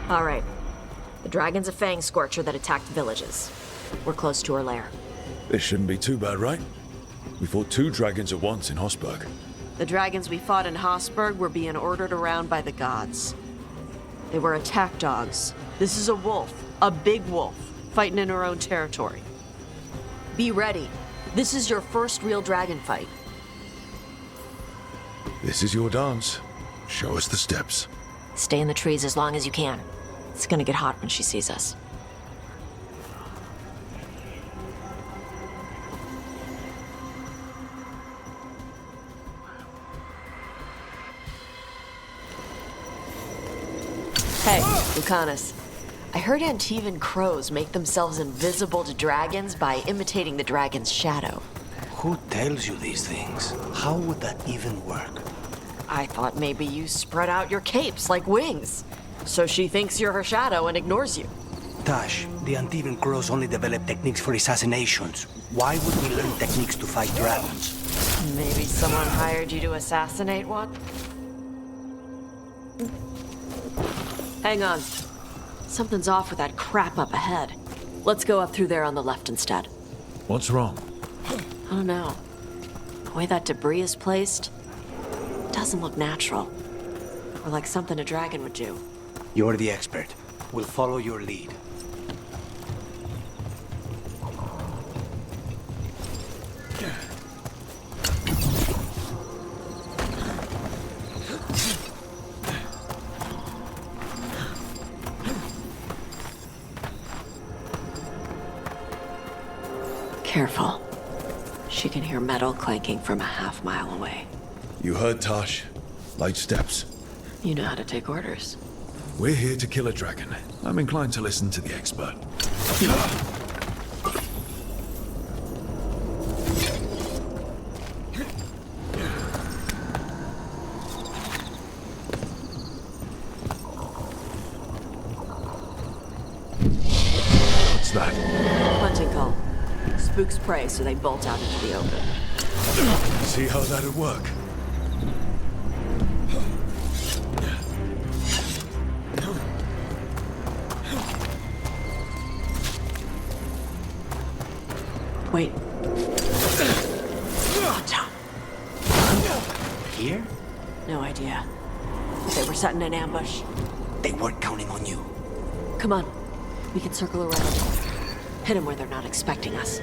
All right. The dragon's a fang scorcher that attacked villages. We're close to her lair. This shouldn't be too bad, right? We fought 2 dragons at once in Hossberg. The dragons we fought in Hossberg were being ordered around by the gods. They were attack dogs. This is a wolf, a big wolf, fighting in her own territory. Be ready. This is your first real dragon fight. This is your dance. Show us the steps. Stay in the trees as long as you can. It's gonna get hot when she sees us. Hey, Lucanus. I heard Antivan crows make themselves invisible to dragons by imitating the dragon's shadow. Who tells you these things? How would that even work? I thought maybe you spread out your capes like wings, so she thinks you're her shadow and ignores you. Tash, the Antivan crows only develop techniques for assassinations. Why would we learn techniques to fight dragons? Maybe someone hired you to assassinate one? Hang on. Something's off with that crap up ahead. Let's go up through there on the left instead. What's wrong? I don't know. The way that debris is placed doesn't look natural. Or like something a dragon would do. You're the expert. We'll follow your lead. Careful. She can hear metal clanking from a half-mile away. You heard Tosh. Light steps. You know how to take orders. We're here to kill a dragon. I'm inclined to listen to the expert. What's that? Hunting call. Spooks prey, so they bolt out into the open. See how that'd work? Wait. Here? No idea. They were setting an ambush. They weren't counting on you. Come on. We can circle around. Hit them where they're not expecting us.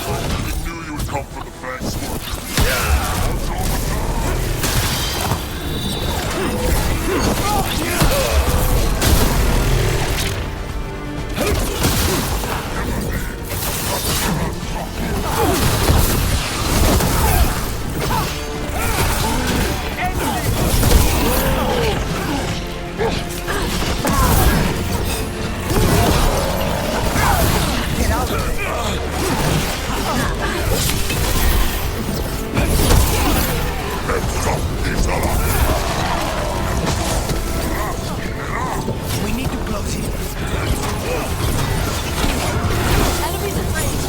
I knew you would come for the fangs. We need to close it. Enemies in range.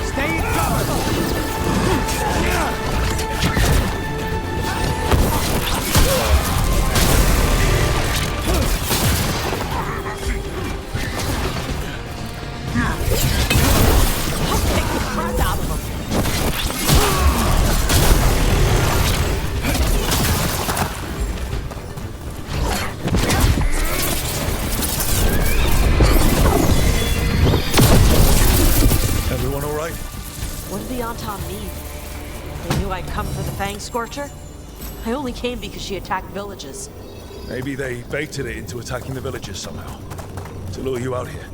Stay in cover. Crap out of them. Everyone all right? What did the Anton mean? They knew I'd come for the Fang Scorcher? I only came because she attacked villages. Maybe they baited it into attacking the villagers somehow. To lure you out here.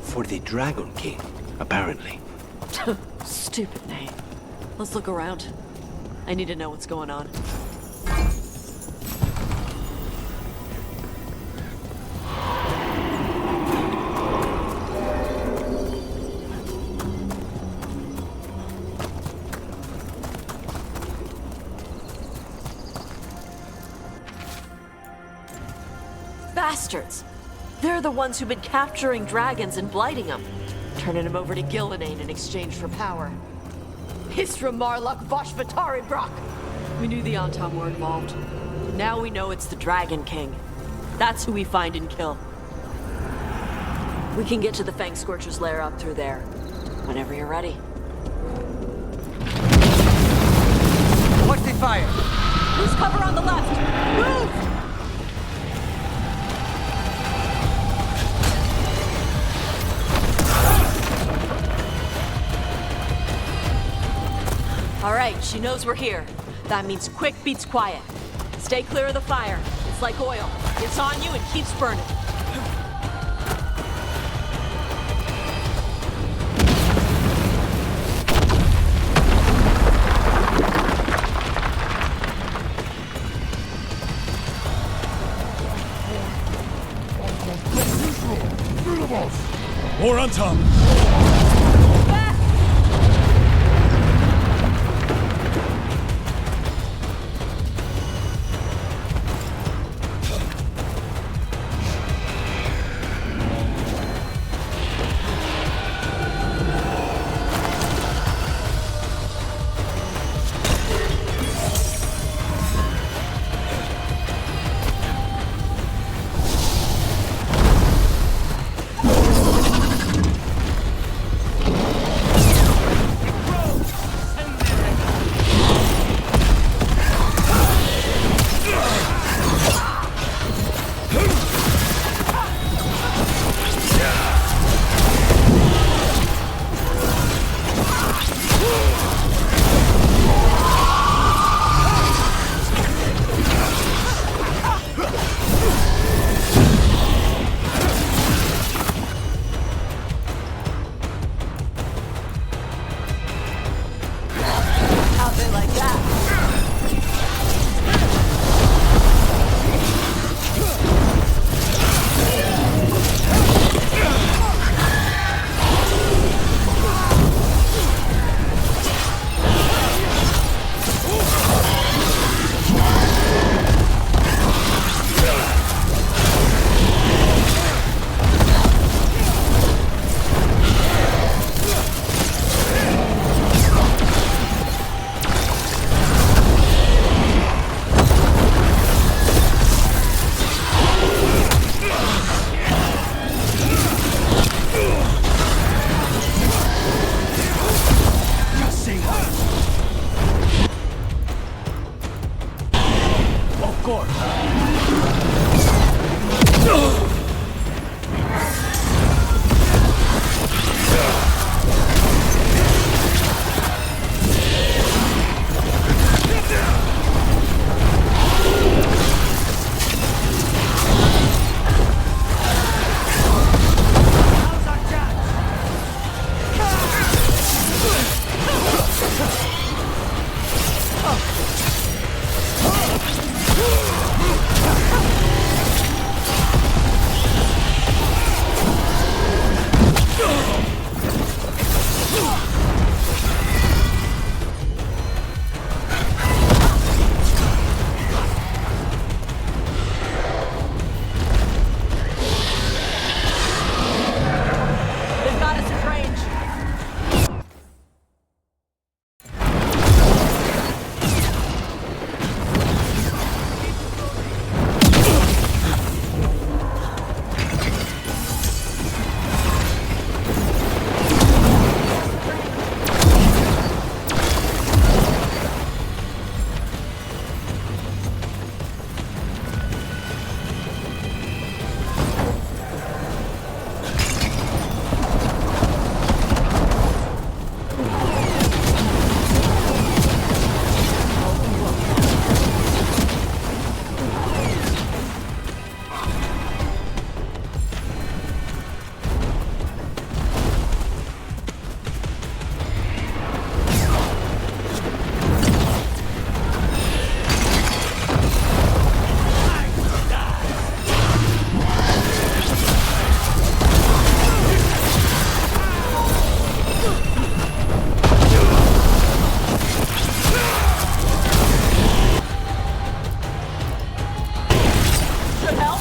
For the Dragon King. apparently. Stupid name. Let's look around. I need to know what's going on. Bastards! They're the ones who've been capturing dragons and blighting them, turning them over to Gillenane in exchange for power. Hisra Marluk Voshvatarid Brock! We knew the Antam were involved. Now we know it's the Dragon King. That's who we find and kill. We can get to the Fang Scorcher's lair up through there. Whenever you're ready. Watch the fire! Lose cover on the left! Move! All right, she knows we're here. That means quick beats quiet. Stay clear of the fire. It's like oil. It's on you and keeps burning. More on top! should help.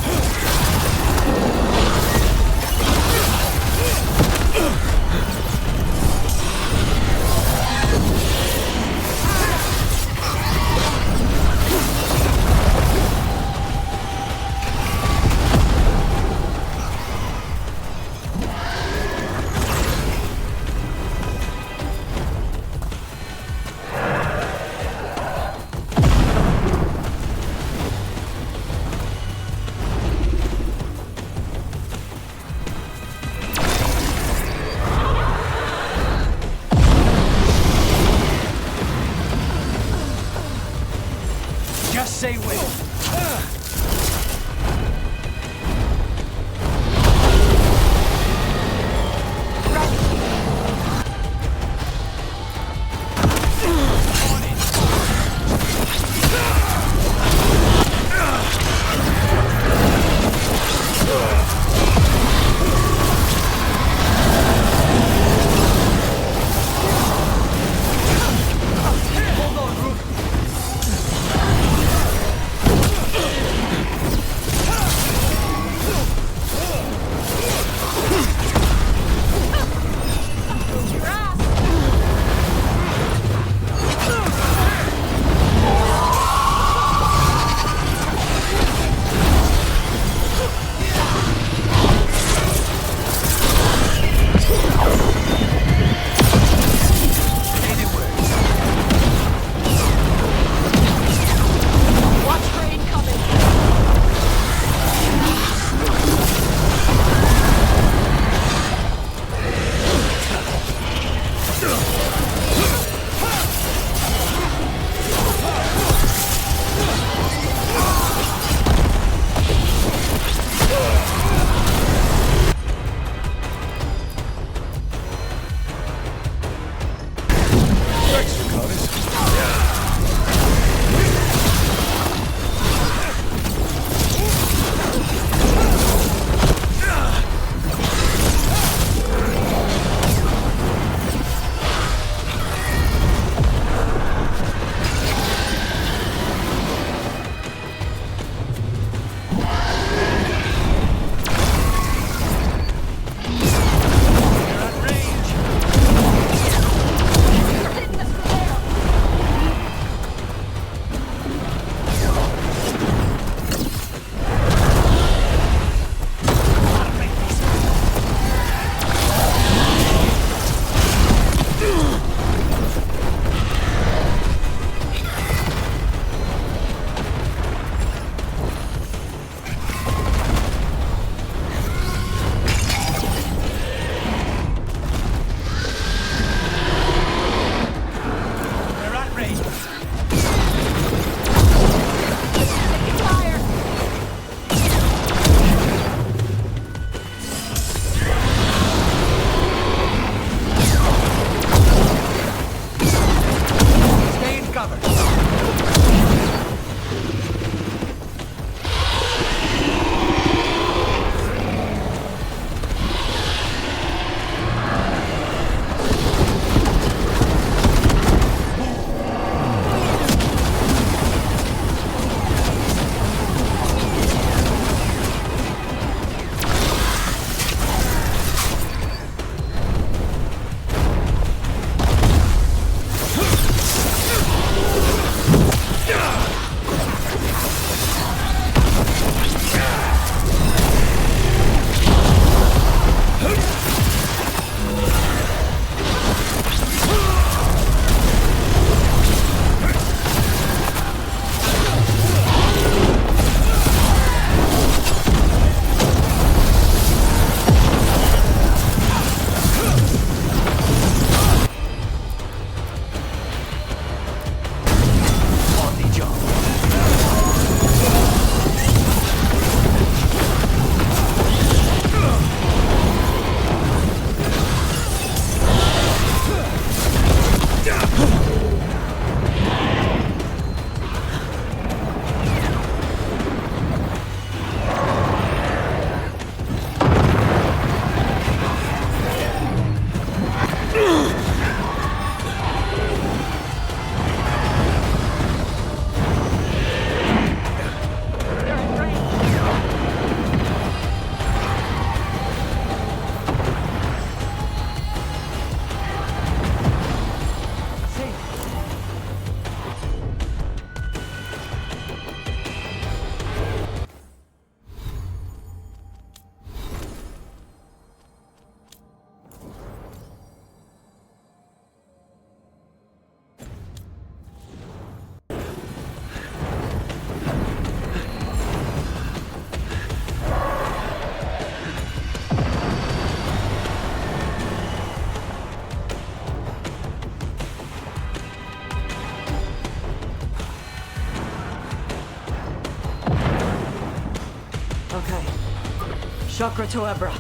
Chakra to Ebra.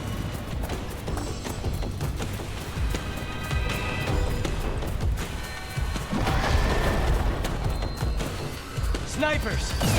Snipers!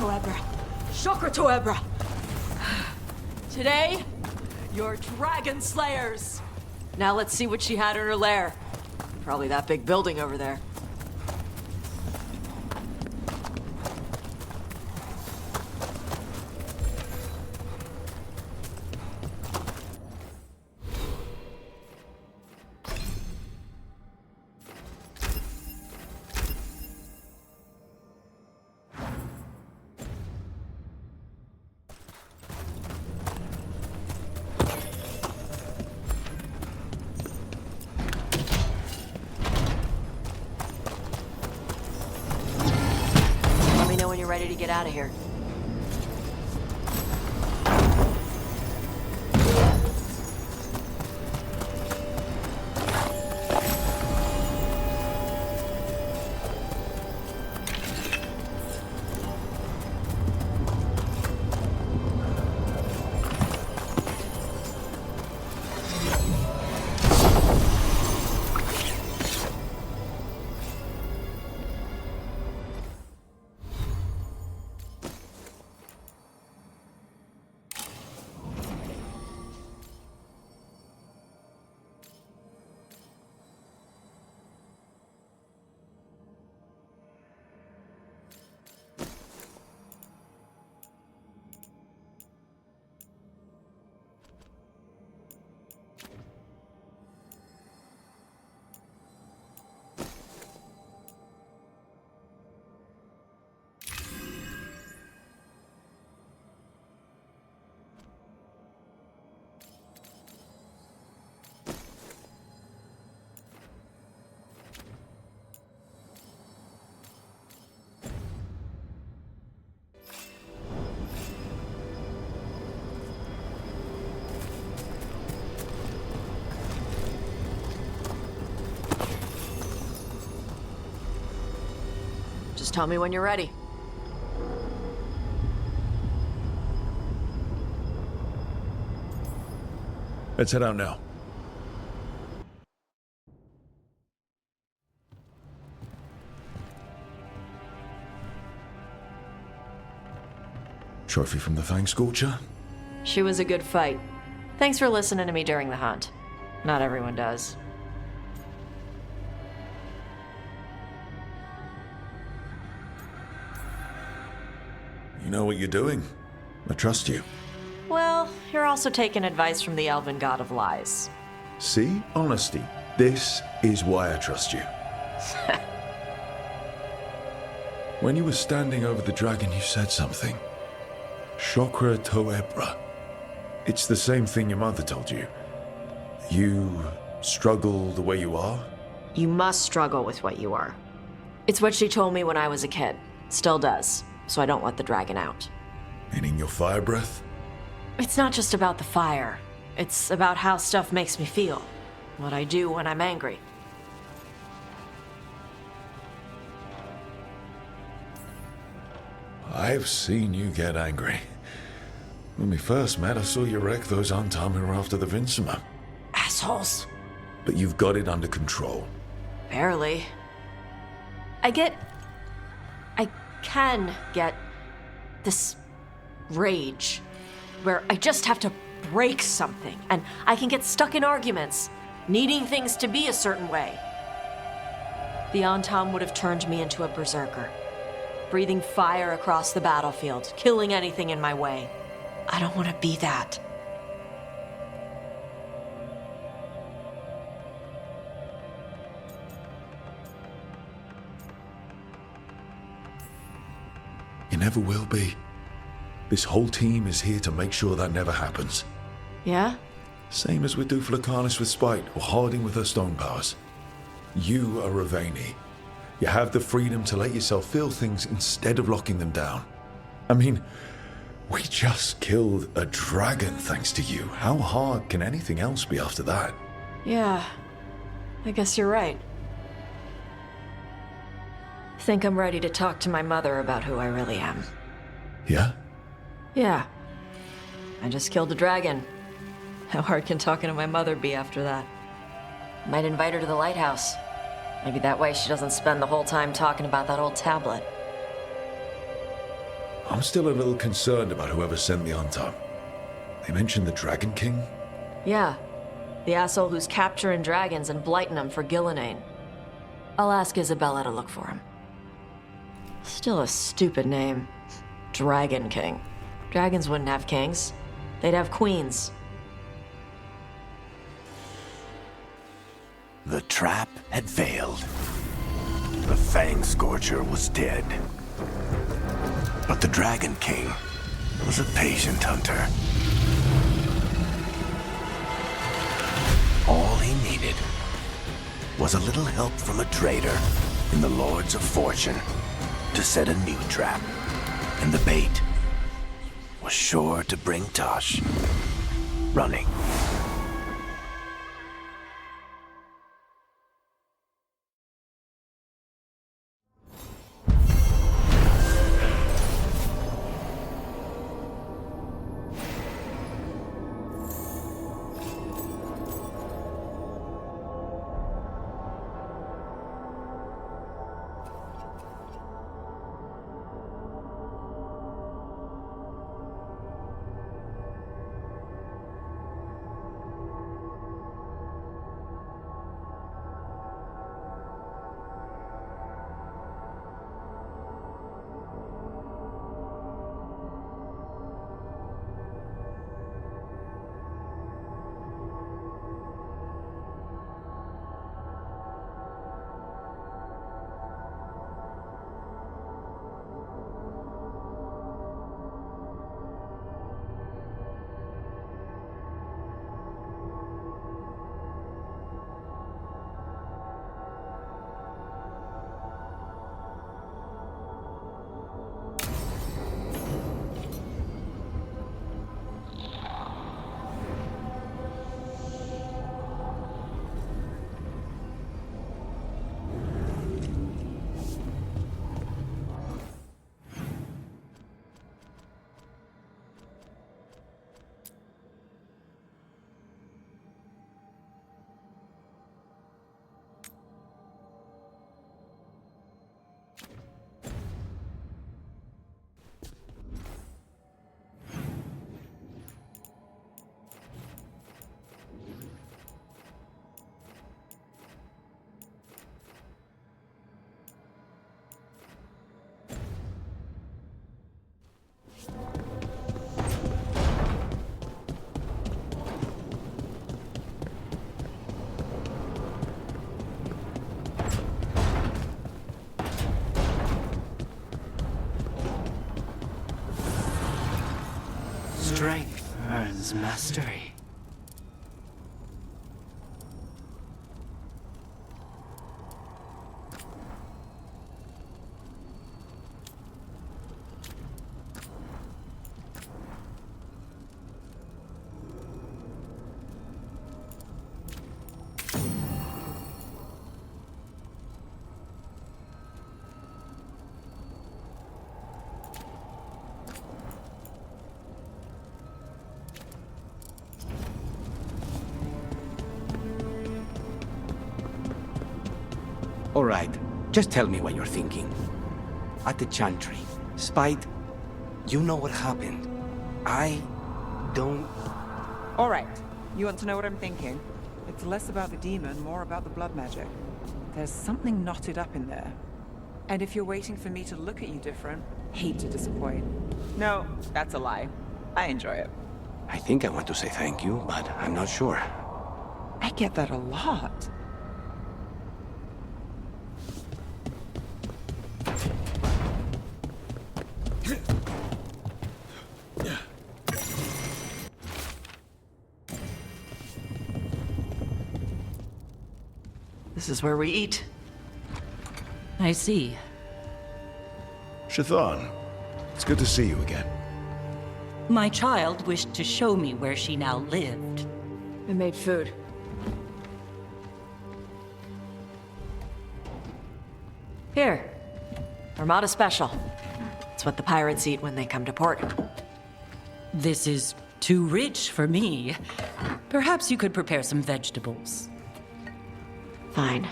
Toebra. Shokra Toebra. Today, you're dragon slayers. Now let's see what she had in her lair. Probably that big building over there. Let me know when you're ready to get out of here. Just tell me when you're ready. Let's head out now. Trophy from the Fang Scorcher? She was a good fight. Thanks for listening to me during the hunt. Not everyone does. You know what you're doing. I trust you. Well, you're also taking advice from the elven god of lies. See? Honesty. This is why I trust you. When you were standing over the dragon, you said something. Shokra Toebra. It's the same thing your mother told you. You struggle the way you are? You must struggle with what you are. It's what she told me when I was a kid. Still does, so I don't let the dragon out. Meaning your fire breath? It's not just about the fire. It's about how stuff makes me feel. What I do when I'm angry. I've seen you get angry. When we first met, I saw you wreck those Antam who were after the Vincima. Assholes. But you've got it under control. Barely. I can get this rage where I just have to break something, and I can get stuck in arguments, needing things to be a certain way. The Antam would have turned me into a berserker, breathing fire across the battlefield, killing anything in my way. I don't want to be that. You never will be. This whole team is here to make sure that never happens. Yeah? Same as we do for Lucanus with Spite, or Harding with her stone powers. You are Ravani. You have the freedom to let yourself feel things instead of locking them down. I mean, we just killed a dragon thanks to you. How hard can anything else be after that? Yeah. I guess you're right. Think I'm ready to talk to my mother about who I really am. Yeah? Yeah. I just killed a dragon. How hard can talking to my mother be after that? Might invite her to the lighthouse. Maybe that way she doesn't spend the whole time talking about that old tablet. I'm still a little concerned about whoever sent the Untime. They mentioned the Dragon King? Yeah. The asshole who's capturing dragons and blighting them for Gillenane. I'll ask Isabella to look for him. Still a stupid name. Dragon King. Dragons wouldn't have kings. They'd have queens. The trap had failed. The Fang Scorcher was dead. But the Dragon King was a patient hunter. All he needed was a little help from a trader in the Lords of Fortune to set a new trap. And the bait was sure to bring Tosh running. Strength earns mastery. All right, just tell me what you're thinking. At the Chantry, Spite, you know what happened. I don't... All right. You want to know what I'm thinking? It's less about the demon, more about the blood magic. There's something knotted up in there. And if you're waiting for me to look at you different, hate to disappoint. No, that's a lie. I enjoy it. I think I want to say thank you, but I'm not sure. I get that a lot. This is where we eat. I see. Shathan, it's good to see you again. My child wished to show me where she now lived. I made food. Here. Armada Special. It's what the pirates eat when they come to port. This is too rich for me. Perhaps you could prepare some vegetables. Fine.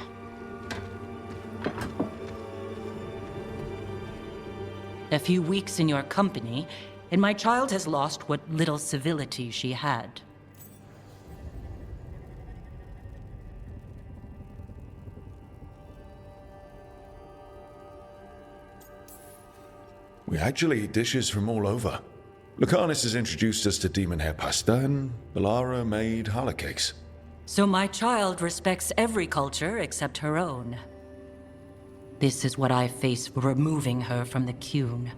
A few weeks in your company, and my child has lost what little civility she had. We actually eat dishes from all over. Lucanus has introduced us to demon hair pasta, and Balara made challah cakes. So my child respects every culture except her own. This is what I face for removing her from the Qun.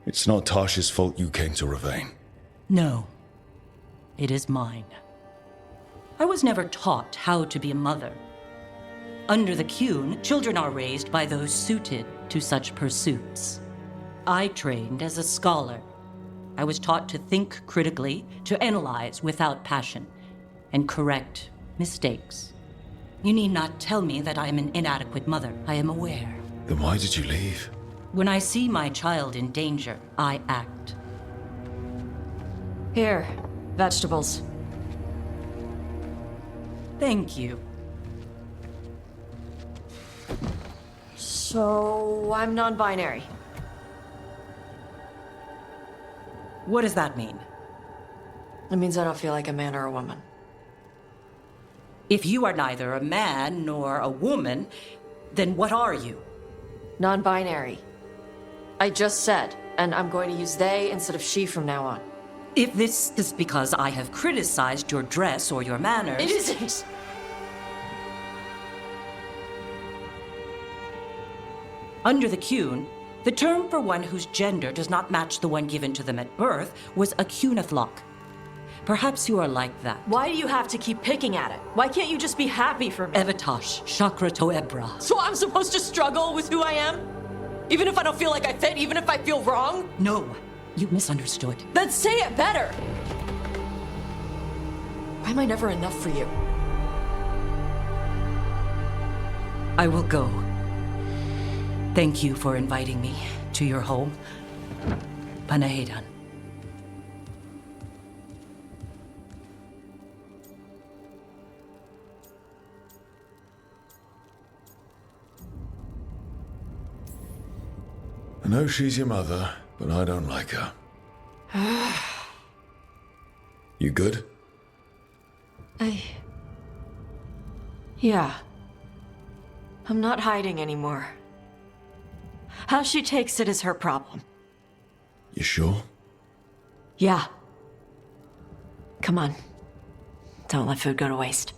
It's not Tasha's fault you came to Ravane. No, it is mine. I was never taught how to be a mother. Under the Qun, children are raised by those suited to such pursuits. I trained as a scholar. I was taught to think critically, to analyze without passion, and correct mistakes. You need not tell me that I am an inadequate mother. I am aware. Then why did you leave? When I see my child in danger, I act. Here, vegetables. Thank you. So, I'm non-binary. What does that mean? It means I don't feel like a man or a woman. If you are neither a man nor a woman, then what are you? Non-binary. I just said, and I'm going to use they instead of she from now on. If this is because I have criticized your dress or your manners... It isn't! Under the Qun, the term for one whose gender does not match the one given to them at birth was a Qunathlok. Perhaps you are like that. Why do you have to keep picking at it? Why can't you just be happy for me? Evatash, Chakra Toebra. So I'm supposed to struggle with who I am? Even if I don't feel like I fit, even if I feel wrong? No, you misunderstood. Then say it better! Why am I never enough for you? I will go. Thank you for inviting me to your home. Panahedan. I know she's your mother, but I don't like her. You good? Yeah. I'm not hiding anymore. How she takes it is her problem. You sure? Yeah. Come on. Don't let food go to waste.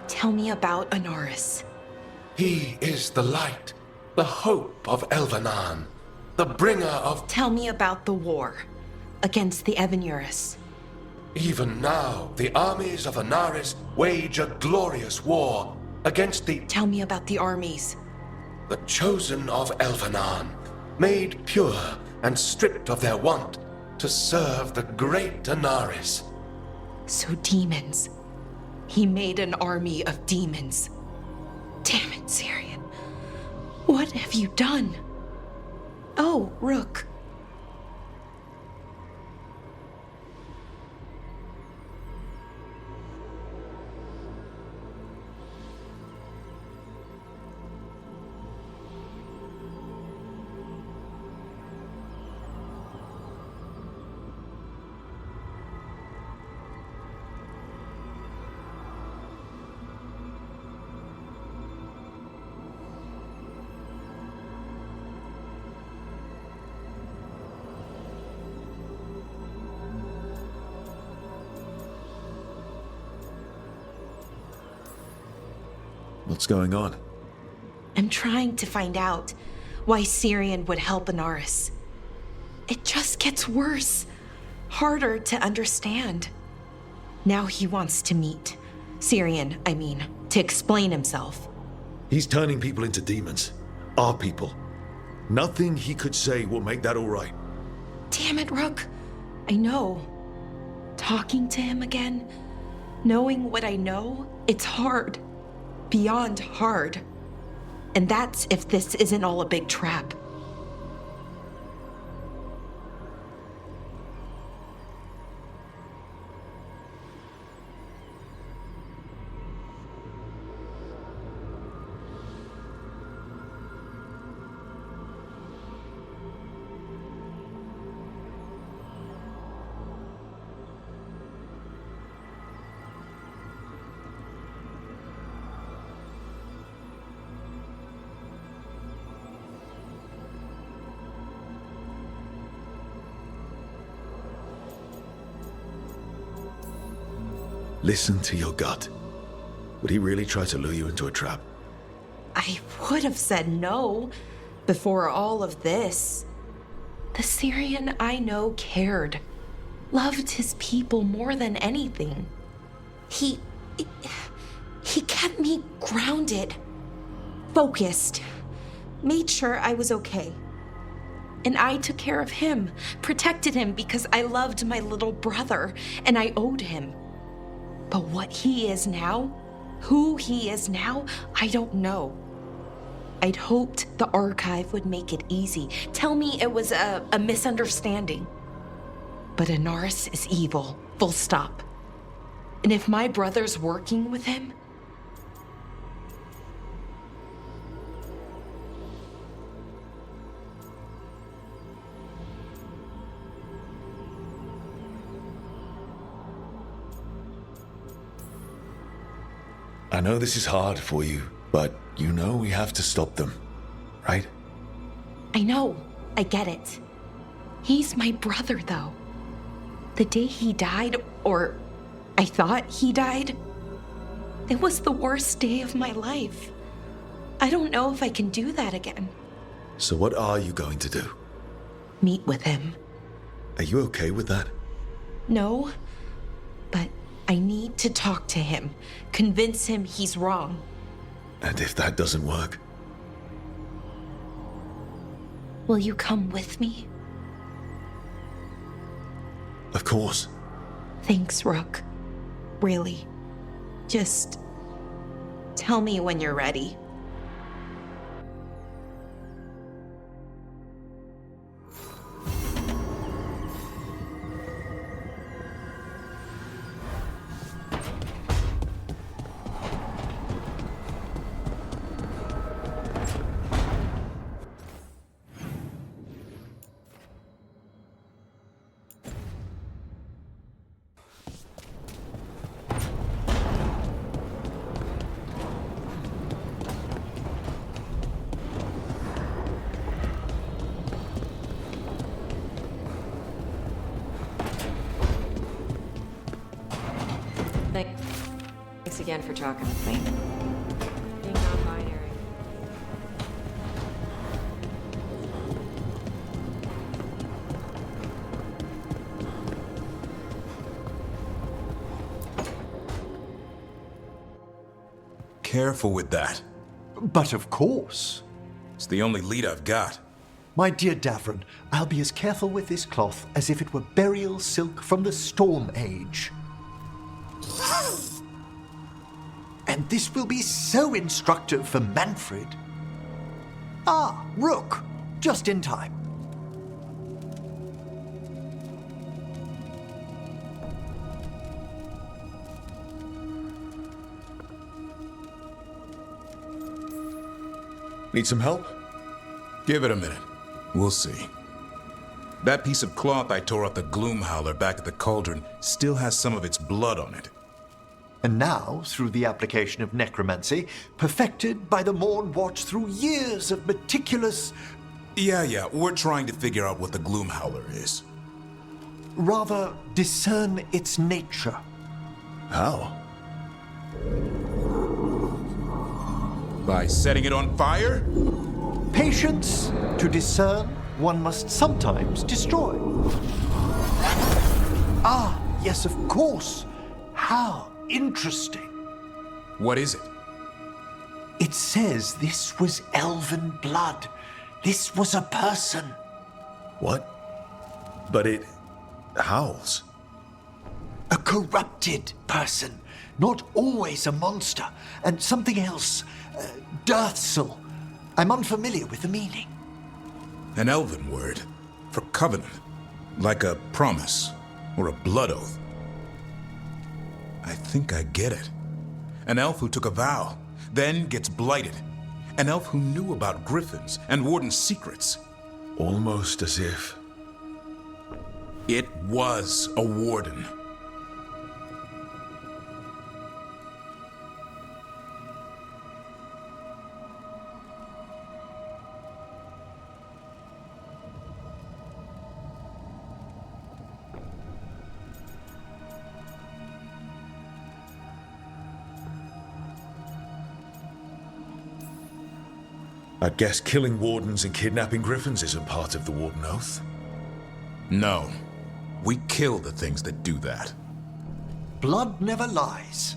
Tell me about Anaris. He is the light, the hope of Elvenan, the bringer of... Tell me about the war against the Evenuris. Even now, the armies of Anaris wage a glorious war against the... Tell me about the armies. the chosen of Elvenan, made pure and stripped of their want to serve the great Anaris. So demons. He made an army of demons. Damn it, Syrian. What have you done? Oh, Rook. What's going on? I'm trying to find out why Syrian would help Anaris. It just gets worse, harder to understand. Now he wants to meet. Syrian, I mean, to explain himself. He's turning people into demons. Our people. Nothing he could say will make that all right. Damn it, Rook. I know. Talking to him again, knowing what I know, it's hard. Beyond hard. And that's if this isn't all a big trap. Listen to your gut. Would he really try to lure you into a trap? I would have said no before all of this. The Syrian I know cared, loved his people more than anything. He kept me grounded, focused, made sure I was okay. And I took care of him, protected him because I loved my little brother and I owed him. But what he is now, who he is now, I don't know. I'd hoped the archive would make it easy, tell me it was a misunderstanding. But Anaris is evil, full stop. And if my brother's working with him, I know this is hard for you, but you know we have to stop them, right? I know, I get it. He's my brother, though. The day he died, or I thought he died, it was the worst day of my life. I don't know if I can do that again. So what are you going to do? Meet with him. Are you okay with that? No, but I need to talk to him, convince him he's wrong. And if that doesn't work? Will you come with me? Of course. Thanks, Rook. Really. Just tell me when you're ready. Thanks again for talking with me. Being non-binary. Careful with that. But of course. It's the only lead I've got. My dear Davron, I'll be as careful with this cloth as if it were burial silk from the Storm Age. And this will be so instructive for Manfred. Ah, Rook, just in time. Need some help? Give it a minute. We'll see. That piece of cloth I tore off the Gloom Howler back at the cauldron still has some of its blood on it. And now, through the application of necromancy, perfected by the Morn Watch through years of meticulous... Yeah, we're trying to figure out what the Gloom Howler is. rather discern its nature. How? By setting it on fire? Patience. To discern, one must sometimes destroy. Ah, yes, of course. How interesting. What is it? It says this was elven blood. This was a person. What? But it howls. A corrupted person. Not always a monster. And something else. Dirthsel. I'm unfamiliar with the meaning. An elven word for covenant. Like a promise or a blood oath. I think I get it. An elf who took a vow, then gets blighted. An elf who knew about griffins and warden's secrets. Almost as if... It was a warden. I guess killing wardens and kidnapping griffins isn't part of the Warden Oath. No. We kill the things that do that. Blood never lies.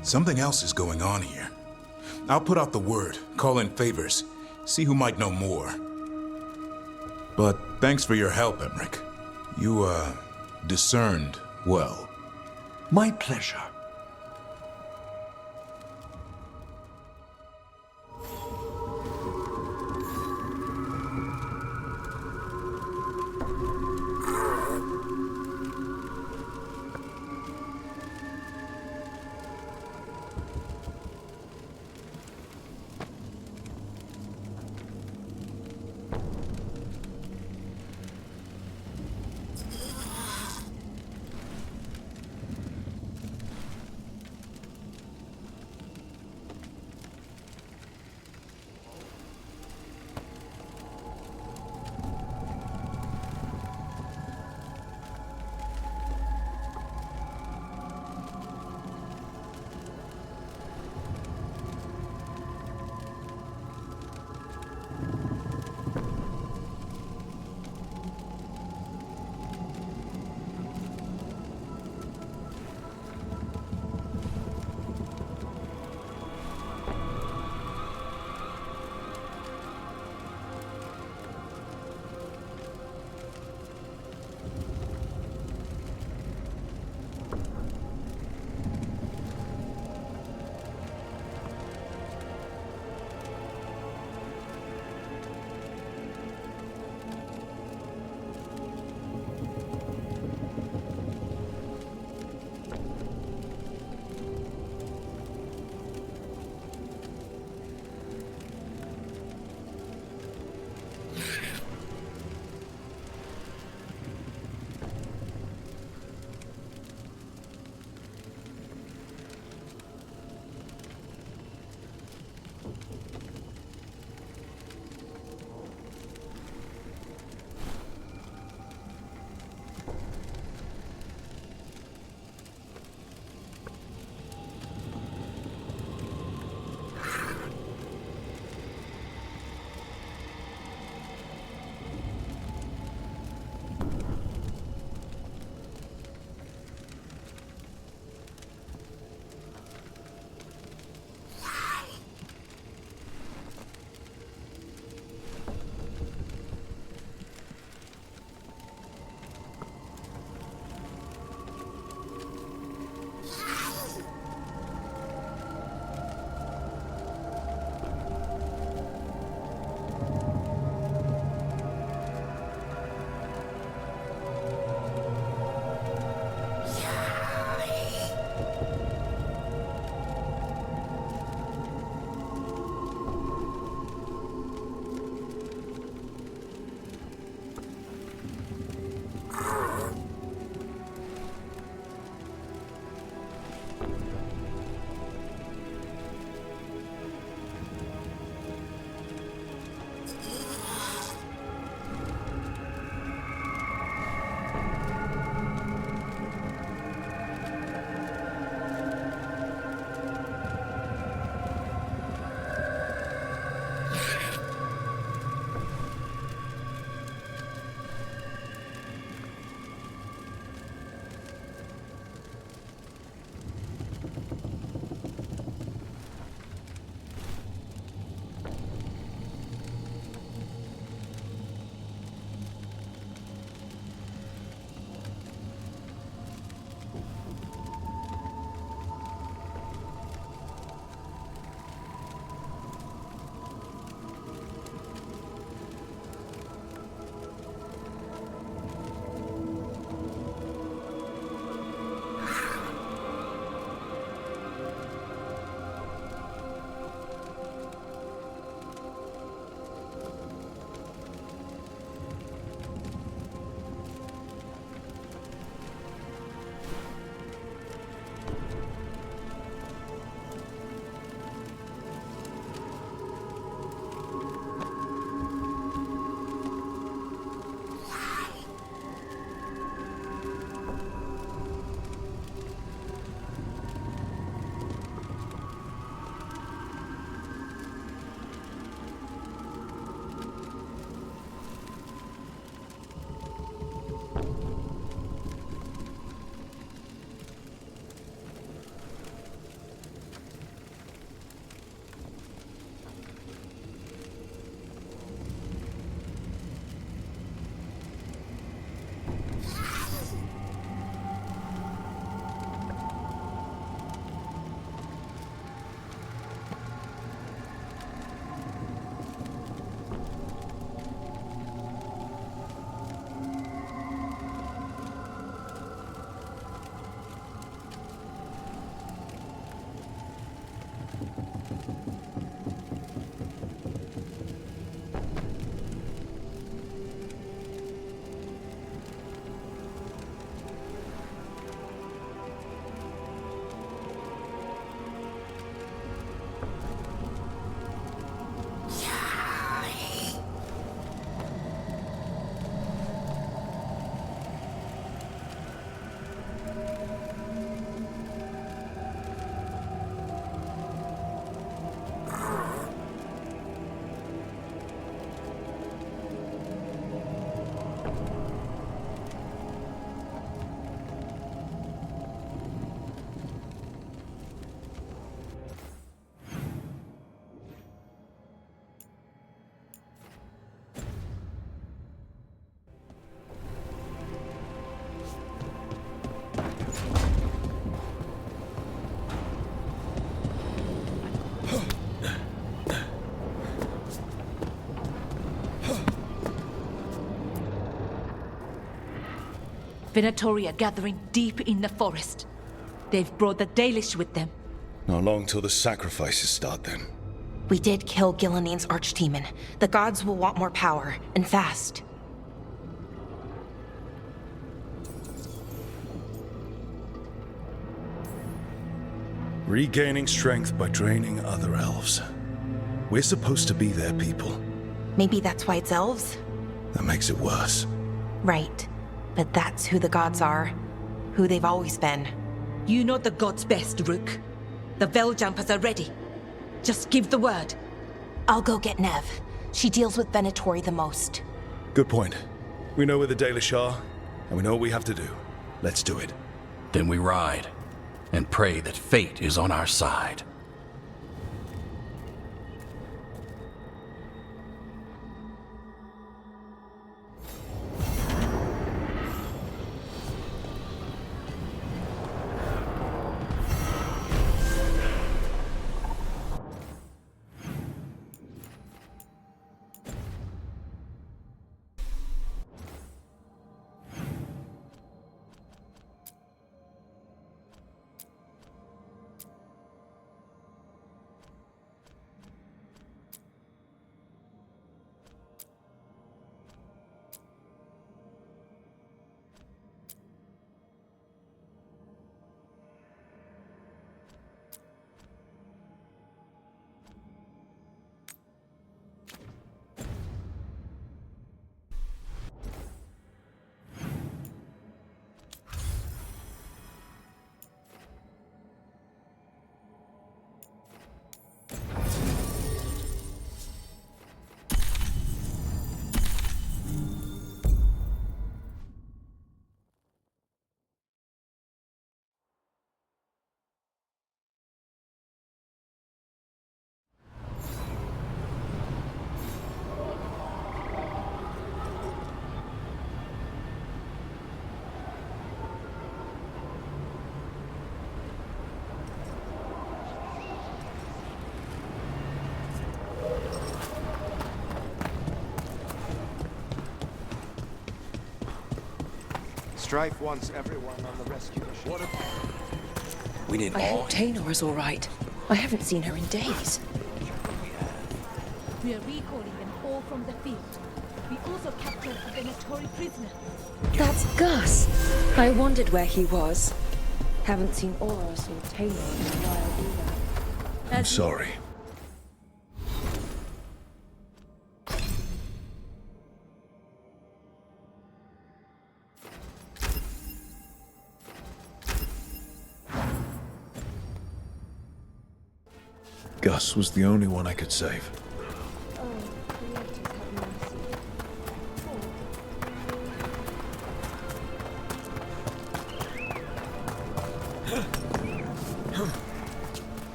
Something else is going on here. I'll put out the word, call in favors, see who might know more. But thanks for your help, Emmerich. You, discerned well. My pleasure. Venatori are gathering deep in the forest. They've brought the Dalish with them. Not long till the sacrifices start then. We did kill Gilanine's archdemon. The gods will want more power, and fast. Regaining strength by draining other elves. We're supposed to be their people. Maybe that's why it's elves? That makes it worse. Right. But that's who the gods are. Who they've always been. You know the gods best, Rook. The Veiljumpers are ready. Just give the word. I'll go get Nev. She deals with Venatori the most. Good point. We know where the Dalish are, and we know what we have to do. Let's do it. Then we ride, and pray that fate is on our side. Strife wants everyone on the rescue mission. We need I all... hope Taynor is all right. I haven't seen her in days. We are recalling them all from the field. We also captured a Venatori prisoner. That's Gus. I wondered where he was. Haven't seen Oros or Taynor in a while either. I'm sorry. Gus was the only one I could save.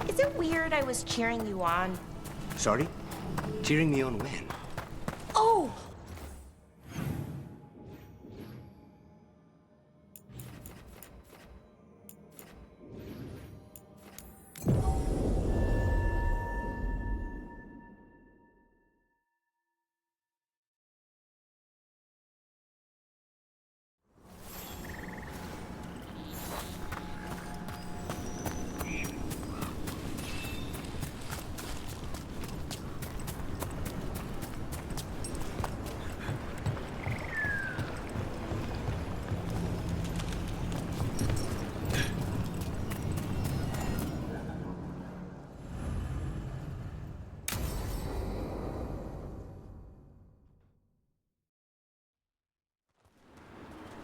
Is it weird I was cheering you on? Sorry? Cheering me on when? Oh!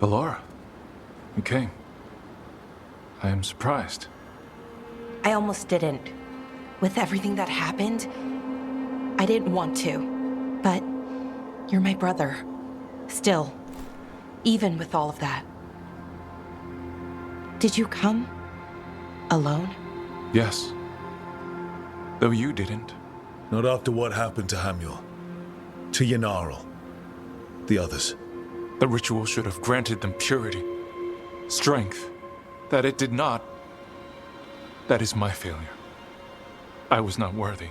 Ballora, you came. I am surprised. I almost didn't. With everything that happened, I didn't want to. But you're my brother. Still. Even with all of that. Did you come? Alone? Yes. Though you didn't. Not after what happened to Hamuel. To Yanarl. The others. The ritual should have granted them purity, strength. That it did not. That is my failure. I was not worthy.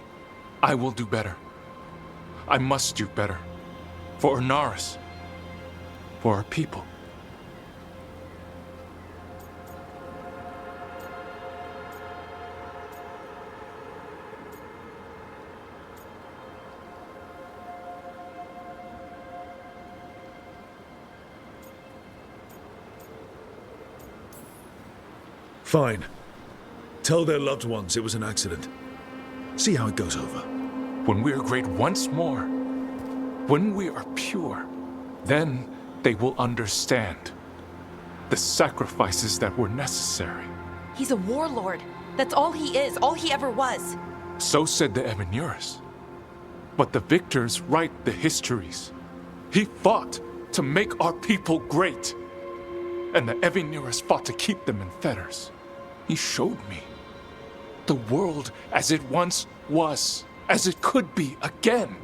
I will do better. I must do better. For Ernaris. For our people. Fine. Tell their loved ones it was an accident. See how it goes over. When we are great once more, when we are pure, then they will understand the sacrifices that were necessary. He's a warlord. That's all he is, all he ever was. So said the Evanuris. But the victors write the histories. He fought to make our people great. And the Evanuris fought to keep them in fetters. He showed me the world as it once was, as it could be again.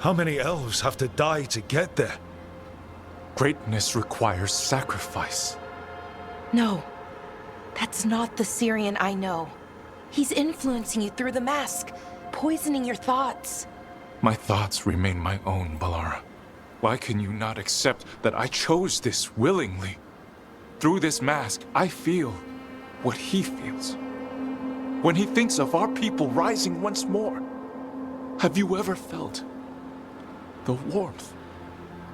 How many elves have to die to get there? Greatness requires sacrifice. No, that's not the Syrian I know. He's influencing you through the mask, poisoning your thoughts. My thoughts remain my own, Balara. Why can you not accept that I chose this willingly? Through this mask, I feel what he feels. When he thinks of our people rising once more, have you ever felt the warmth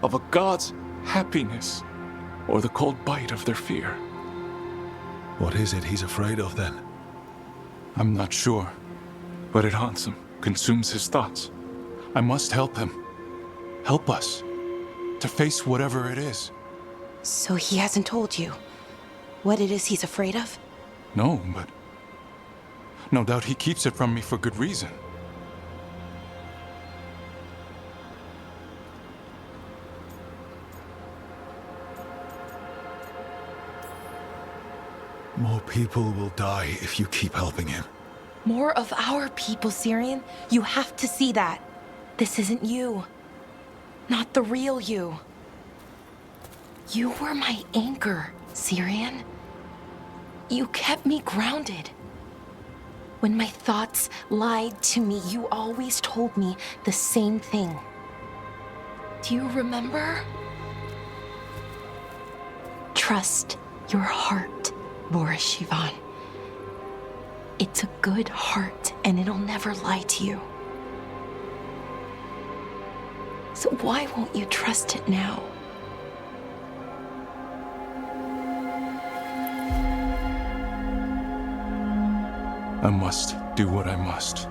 of a god's happiness or the cold bite of their fear? What is it he's afraid of then? I'm not sure, but it haunts him, consumes his thoughts. I must help him. Help us to face whatever it is. So he hasn't told you what it is he's afraid of? No, but no doubt he keeps it from me for good reason. More people will die if you keep helping him. More of our people, Syrian. You have to see that. This isn't you. Not the real you. You were my anchor, Syrian. You kept me grounded. When my thoughts lied to me, you always told me the same thing. Do you remember? Trust your heart, Boris Shivan. It's a good heart, and it'll never lie to you. So why won't you trust it now? I must do what I must.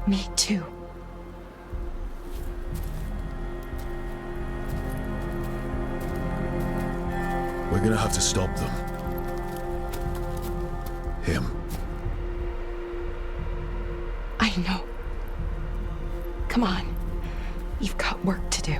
Me too. We're gonna have to stop them. Him. I know. Come on. You've got work to do.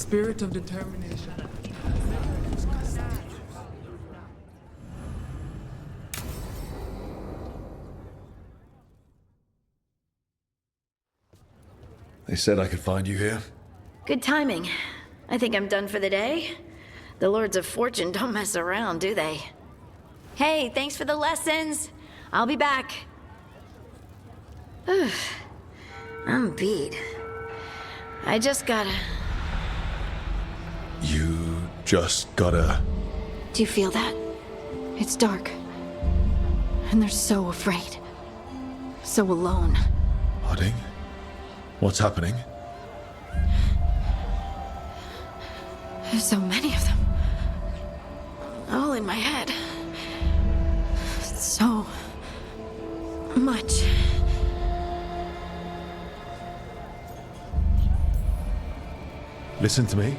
spirit of determination. They said I could find you here. Good timing. I think I'm done for the day. The Lords of Fortune don't mess around, do they? Hey, thanks for the lessons. I'll be back. I'm beat. I just gotta... You just gotta... Do you feel that? It's dark. And they're so afraid. So alone. Harding? What's happening? There's so many of them. All in my head. So... much. Listen to me.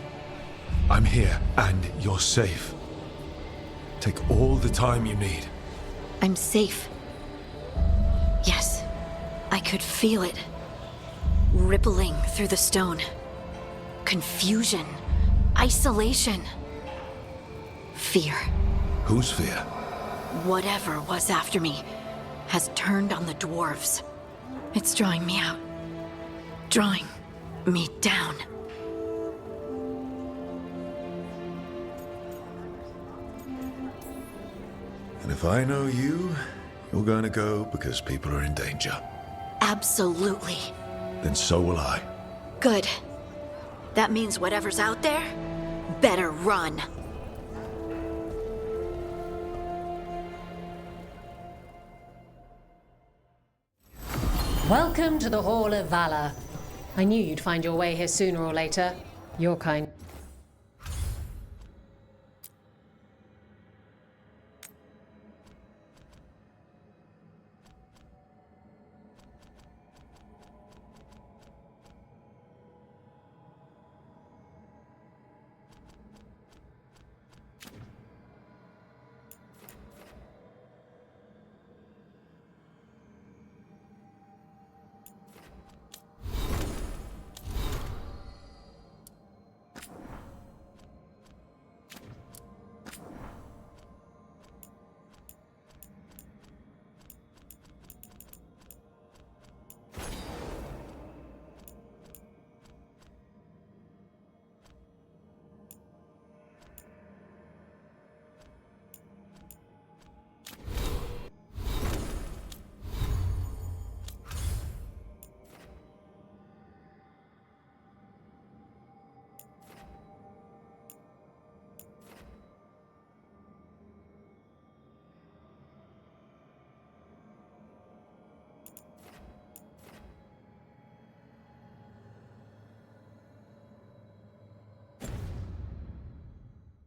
I'm here, and you're safe. Take all the time you need. I'm safe. Yes. I could feel it. Rippling through the stone. Confusion. Isolation. Fear. Whose fear? Whatever was after me has turned on the dwarves. It's drawing me out. Drawing me down. And if I know you, you're going to go because people are in danger. Absolutely. Then so will I. Good. That means whatever's out there better run. Welcome to the Hall of Valor. I knew you'd find your way here sooner or later. Your kind.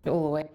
All the way.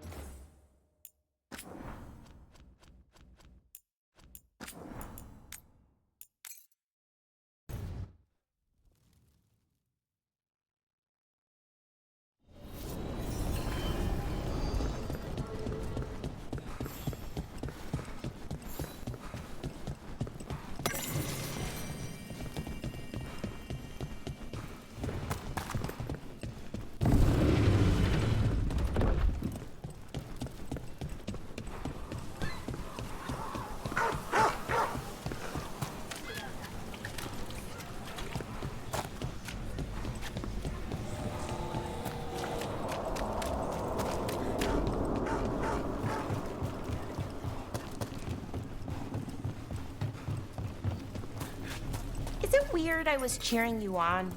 Is it weird I was cheering you on?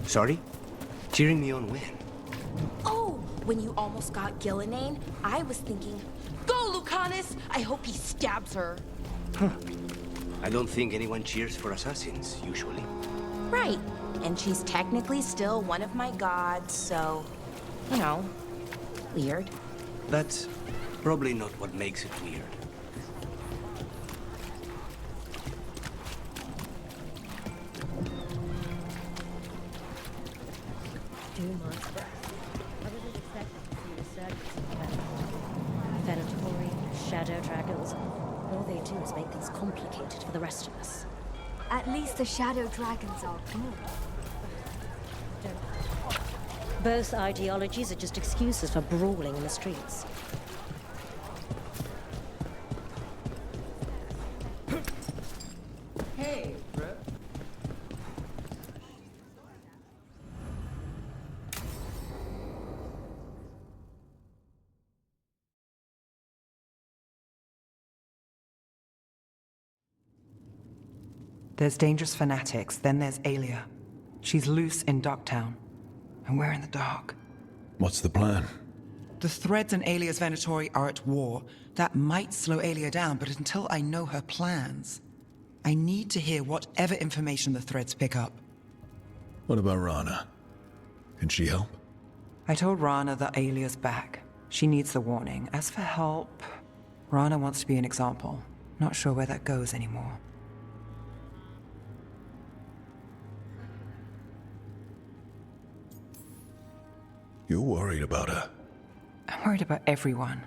Sorry? Cheering me on when? Oh, when you almost got Gillinane, I was thinking, go, Lucanus! I hope he stabs her. Huh. I don't think anyone cheers for assassins, usually. Right. And she's technically still one of my gods, so, you know, weird. That's probably not what makes it weird. Venatori, shadow dragons. All they do is make things complicated for the rest of us. At least the shadow dragons are good. Both ideologies are just excuses for brawling in the streets. Hey, bro. There's dangerous fanatics, then there's Alia. She's loose in Docktown, and we're in the dark. What's the plan? The Threads and Alia's Venatori are at war. That might slow Alia down, but until I know her plans, I need to hear whatever information the Threads pick up. What about Rana? Can she help? I told Rana that Alia's back. She needs the warning. As for help, Rana wants to be an example. Not sure where that goes anymore. You're worried about her. I'm worried about everyone.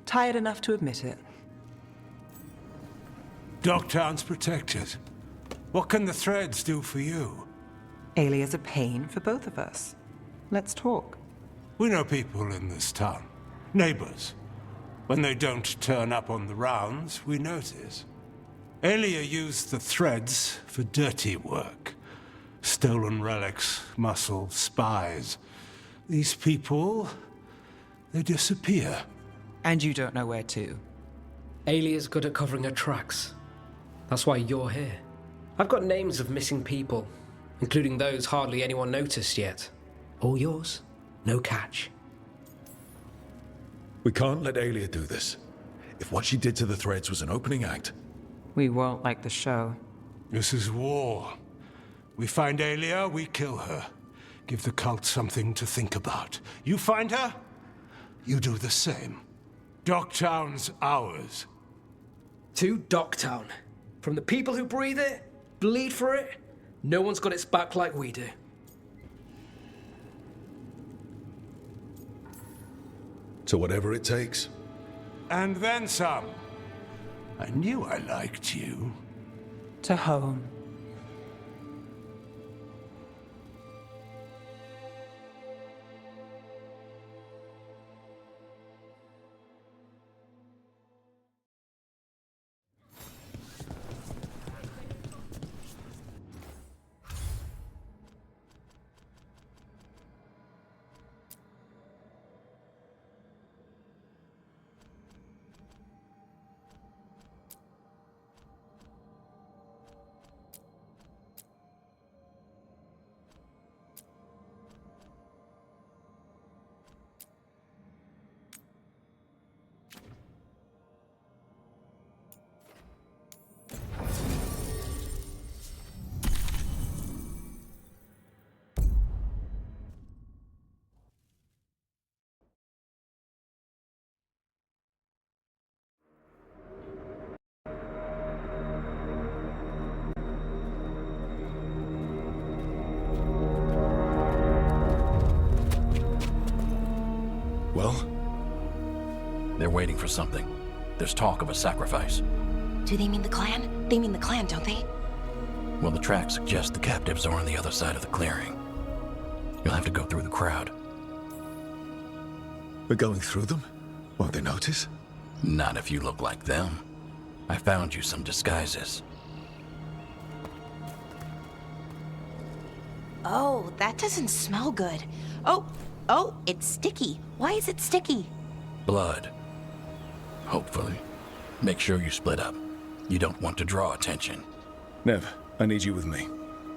Tired enough to admit it. Docktown's protected. What can the Threads do for you? Alia's a pain for both of us. Let's talk. We know people in this town. Neighbors. When they don't turn up on the rounds, we notice. Alia used the Threads for dirty work. Stolen relics, muscle, spies. These people, they disappear. And you don't know where to. Alia's good at covering her tracks. That's why you're here. I've got names of missing people, including those hardly anyone noticed yet. All yours, no catch. We can't let Alia do this. If what she did to the Threads was an opening act... We won't like the show. This is war. We find Alia, we kill her. Give the cult something to think about. You find her, you do the same. Docktown's ours. To Docktown. From the people who breathe it, bleed for it, no one's got its back like we do. So whatever it takes. And then some. I knew I liked you. To home. Well? They're waiting for something. There's talk of a sacrifice. Do they mean the clan? They mean the clan, don't they? Well, the tracks suggest the captives are on the other side of the clearing. You'll have to go through the crowd. We're going through them? Won't they notice? Not if you look like them. I found you some disguises. Oh, that doesn't smell good. Oh, it's sticky. Why is it sticky? Blood. Hopefully. Make sure you split up. You don't want to draw attention. Nev, I need you with me.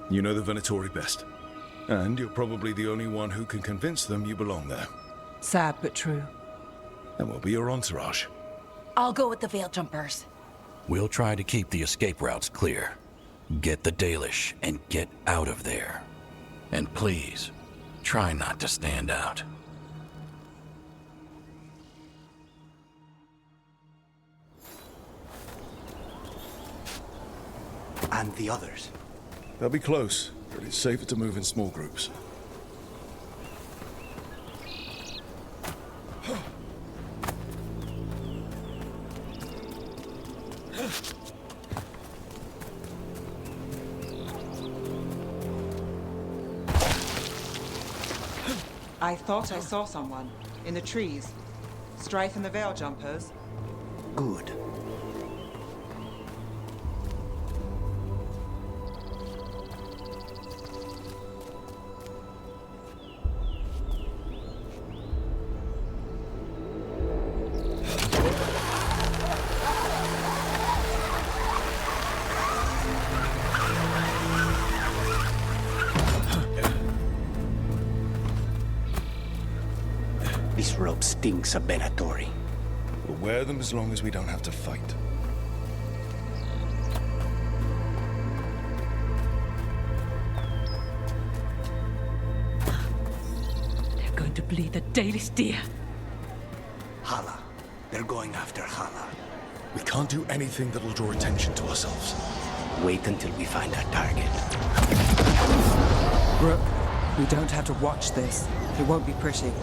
You know the Venatori best. And you're probably the only one who can convince them you belong there. Sad but true. And we'll be your entourage. I'll go with the Veil Jumpers. We'll try to keep the escape routes clear. Get the Dalish and get out of there. And please, try not to stand out. And the others? They'll be close, but it's safer to move in small groups. I thought I saw someone. In the trees. Strife and the Veil Jumpers. Good. This rope stinks of Benatori. We'll wear them as long as we don't have to fight. They're going to bleed the Dalish deer. Hala. They're going after Hala. We can't do anything that'll draw attention to ourselves. Wait until we find our target. Rook, we don't have to watch this. It won't be pretty.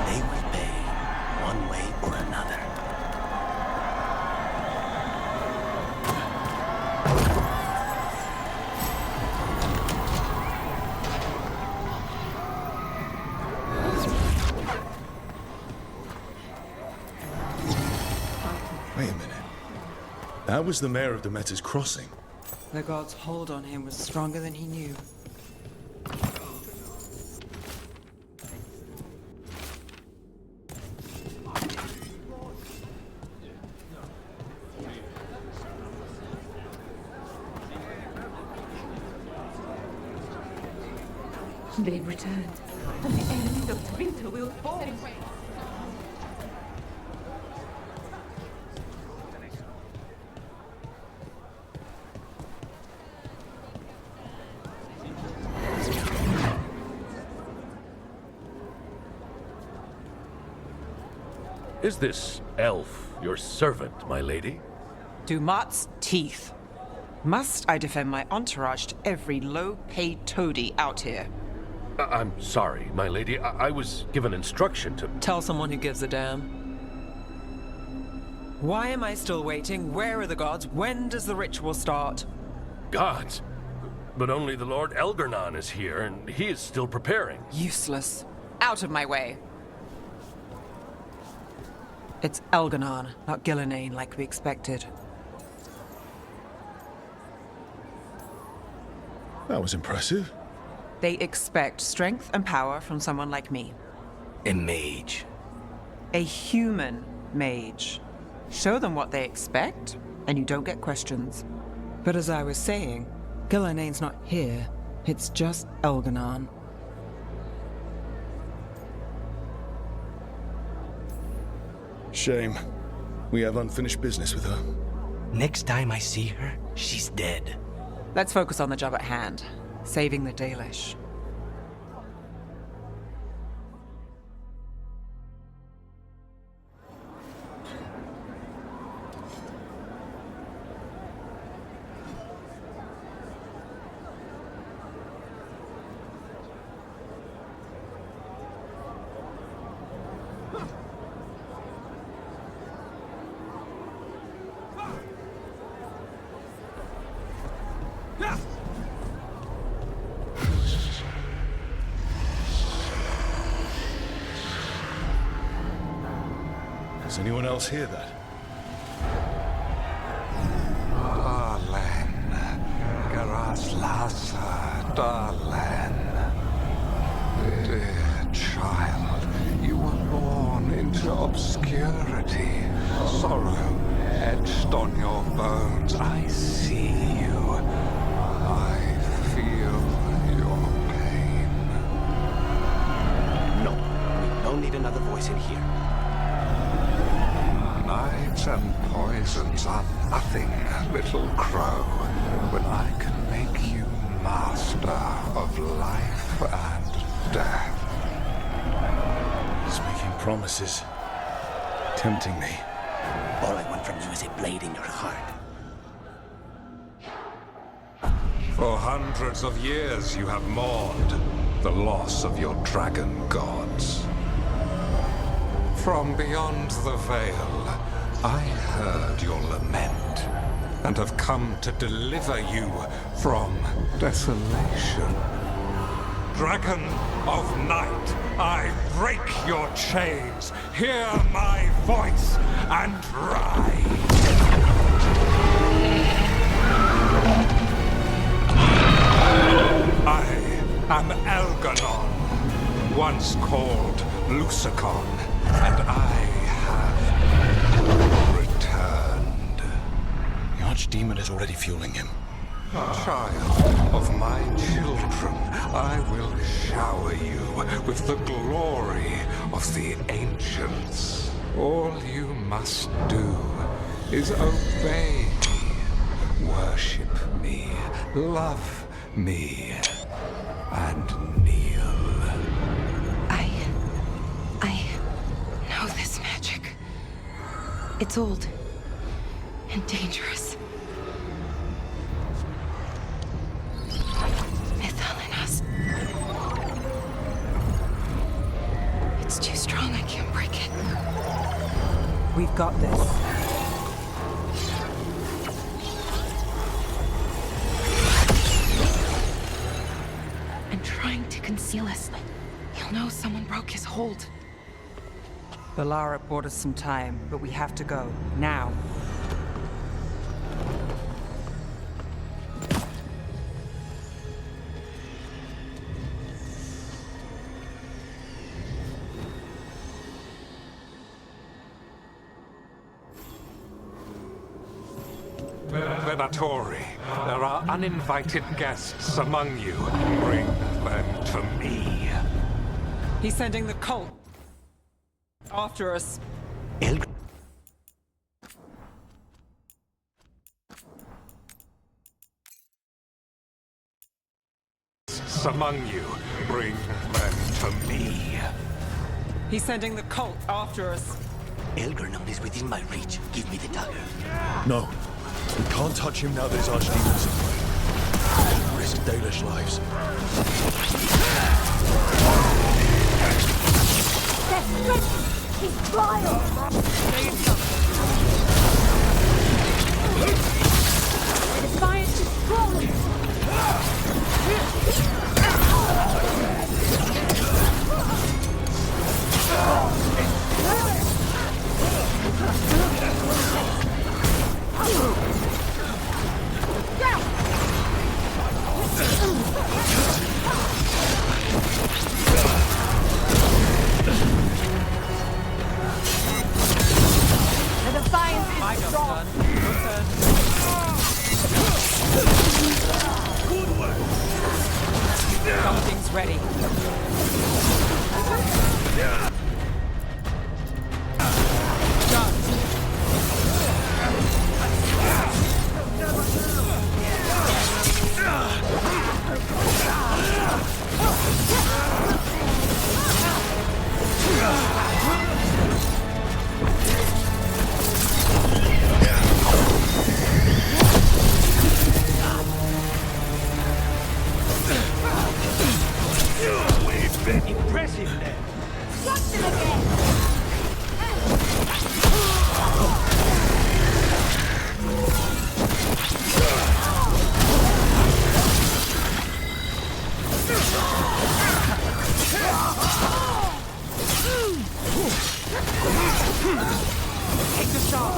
They will pay, one way or another. Wait a minute. That was the mayor of Demeter's Crossing. The god's hold on him was stronger than he knew. They've returned, and the enemies of winter will fall. Is this elf your servant, my lady? Dumat's teeth. Must I defend my entourage to every low-paid toady out here? I'm sorry, my lady. I was given instruction to... Tell someone who gives a damn. Why am I still waiting? Where are the gods? When does the ritual start? Gods? But only the Lord Elgarnon is here, and he is still preparing. Useless. Out of my way. It's Elgarnon, not Gillenane like we expected. That was impressive. They expect strength and power from someone like me. A mage. A human mage. Show them what they expect, and you don't get questions. But as I was saying, Gillenane's not here. It's just Elgarnon. Shame. We have unfinished business with her. Next time I see her, she's dead. Let's focus on the job at hand. Saving the Dalish. Does anyone else hear that? Darlen, Garaslasa, Darlen. Dear child, you were born into obscurity. Sorrow etched on your bones. I see you. I feel your pain. No, we don't need another voice in here. Nights and poisons are nothing, little crow, when I can make you master of life and death. He's making promises. Tempting me. All I want from you is a blade in your heart. For hundreds of years you have mourned the loss of your dragon gods. from beyond the veil, I heard your lament, and have come to deliver you from desolation. Dragon of night, I break your chains. Hear my voice and ride. I am Elganon, once called Lucicon, and I have returned. The Archdemon is already fueling him. Child of my children, I will shower you with the glory of the ancients. All you must do is obey me, worship me, love me, and kneel. I know this magic. It's old and dangerous. It's too strong, I can't break it. We've got this. And trying to conceal us. He'll know someone broke his hold. Valara bought us some time, but we have to go. Now. Venatori, there are uninvited guests among you. Bring them to me. He's sending the cult after us. Among you, bring them to me. He's sending the cult after us. Elgarnon is within my reach. Give me the dagger. No. We can't touch him now that his archdemons in play. Risk Dalish lives. Their strength is vile! The defiance is strong! The defiance is strong! Something's ready. Impressive there. Watch him again! Take the shot.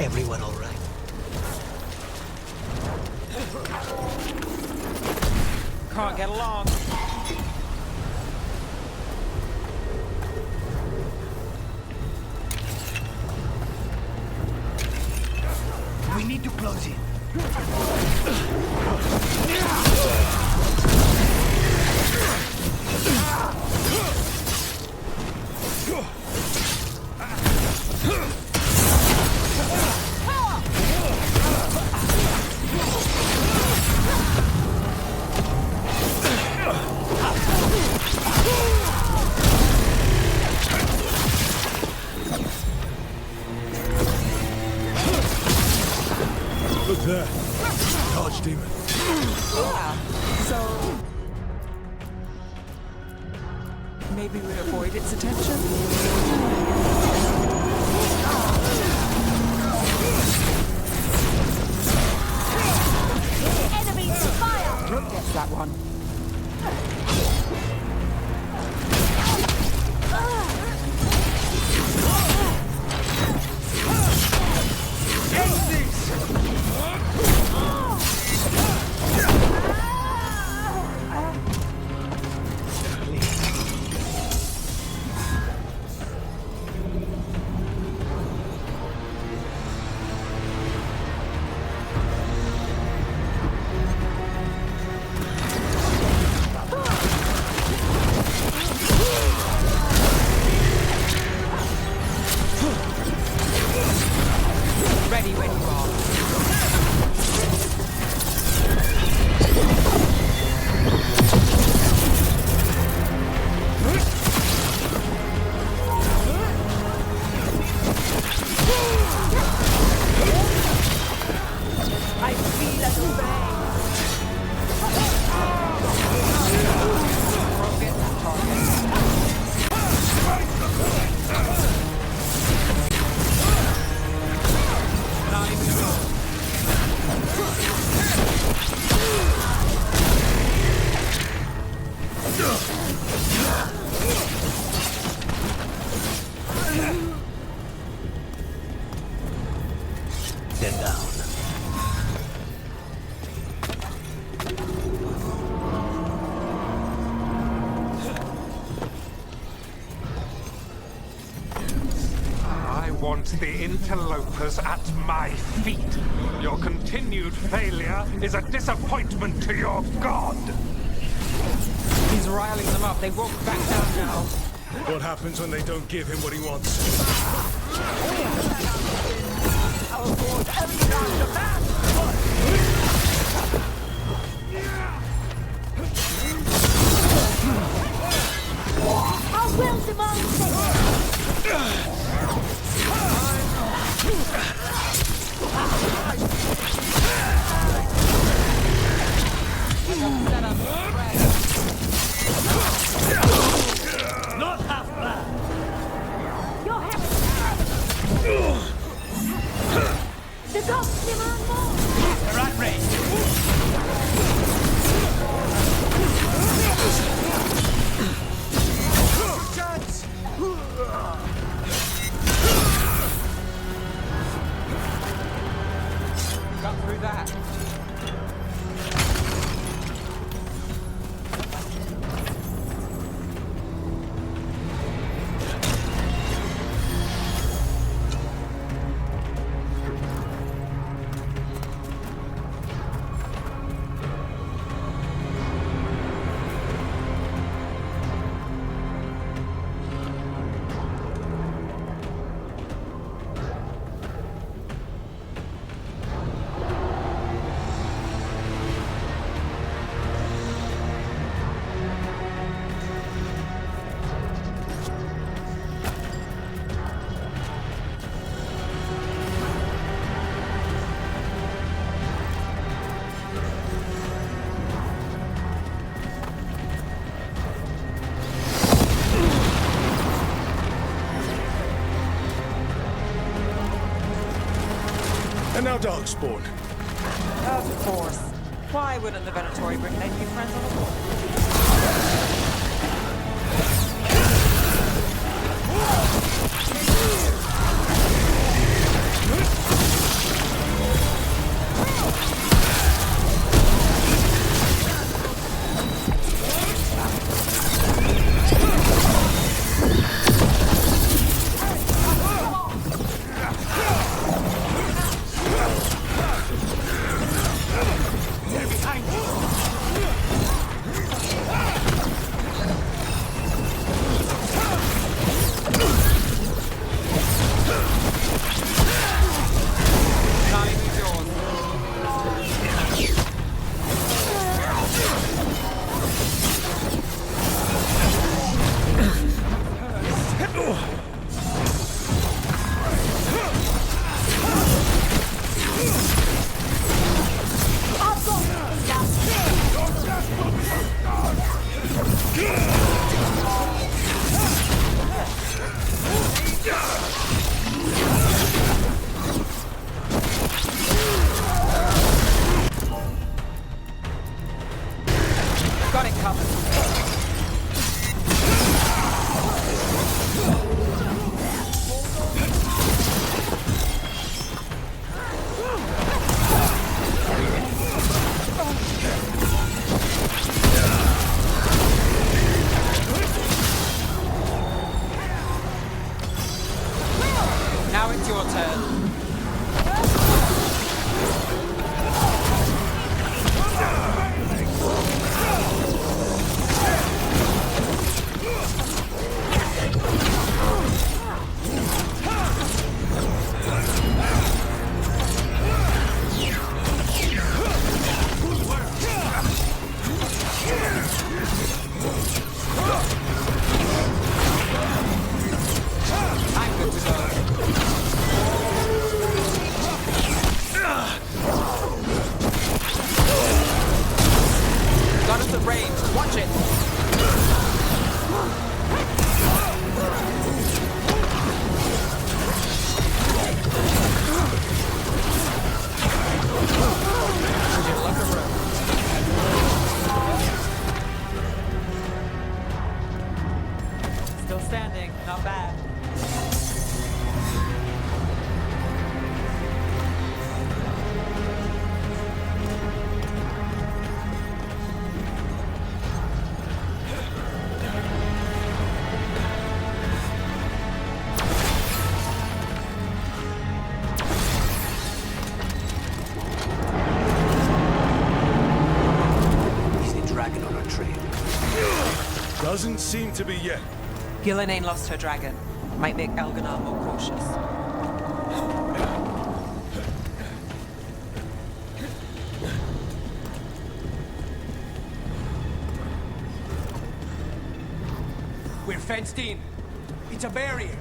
Everyone all right? Can't get along. We need to close it. Archdemon. Yeah. So maybe we avoid its attention? Enemy fire! Rook gets that one. Ready when you are. I feel a pain. Rocket Sit down. I want the interlopers at my feet. Your continued failure is a disappointment to your god. He's riling them up. They won't back down now. What happens when they don't give him what he wants? I will demolish it! Not half bad. You're having the dogs demand more! They're at Chance! Got through that. And now Darkspawn. Of course. Why wouldn't the Venatori bring their new friends on board? Watch it! Still standing, not bad. Doesn't seem to be yet. Gillenane lost her dragon. Might make Elganar more cautious. We're fenced in. It's a barrier.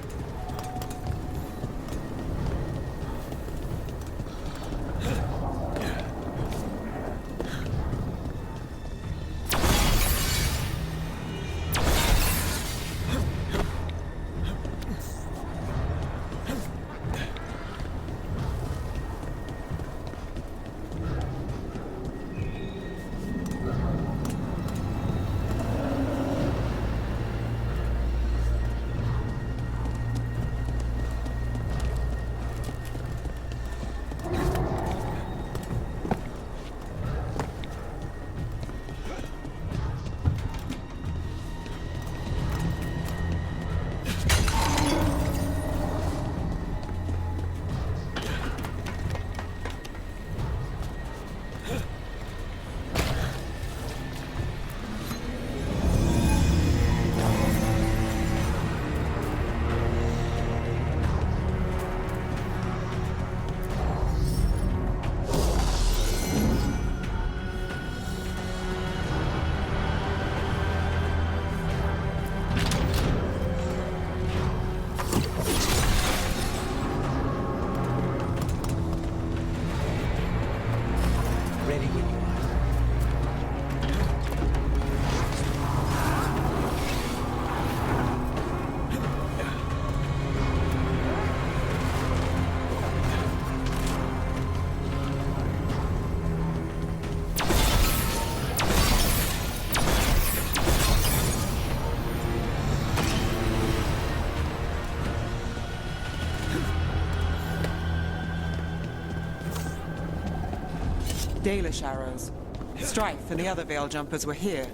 Dalish arrows. Strife and the other Veil Jumpers were here.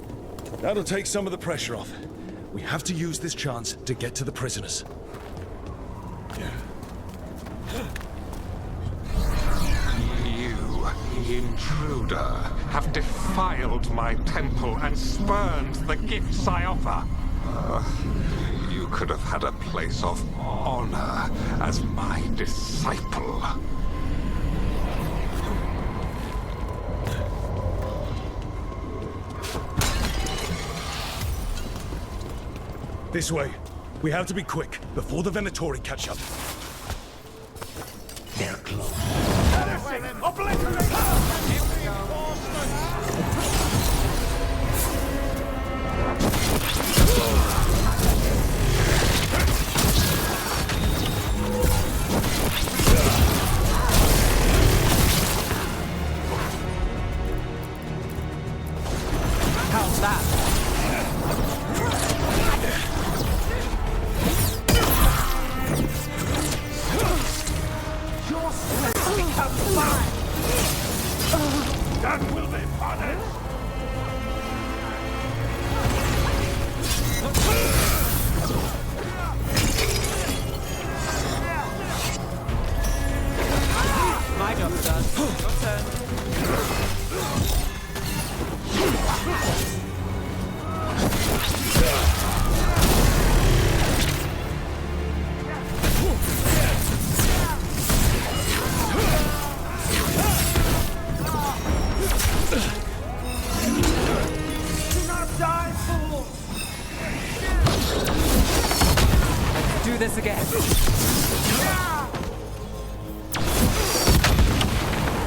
That'll take some of the pressure off. We have to use this chance to get to the prisoners. You, intruder, have defiled my temple and spurned the gifts I offer. You could have had a place of honor as my disciple. This way. We have to be quick, before the Venatori catch up. They're close. How's that? That will be punished! My job's done. Your turn. Do this again.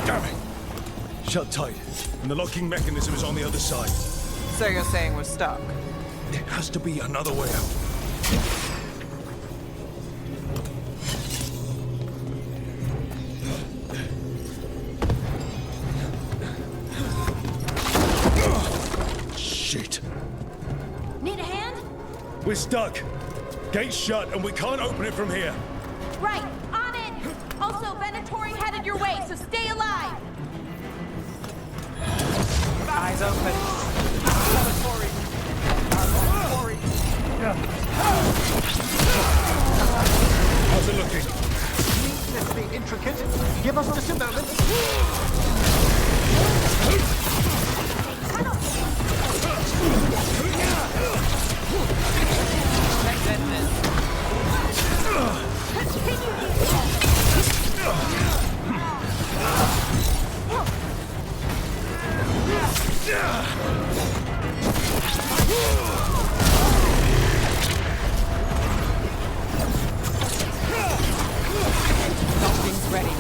Damn it! Shut tight, and the locking mechanism is on the other side. So you're saying we're stuck? There has to be another way out. Shit. Need a hand? We're stuck. Gate's shut and we can't open it from here. Right, on it! Also, Venatori headed your way, so stay alive! Eyes open. How's it looking? Needs this be intricate. Give us just a moment. Something's ready.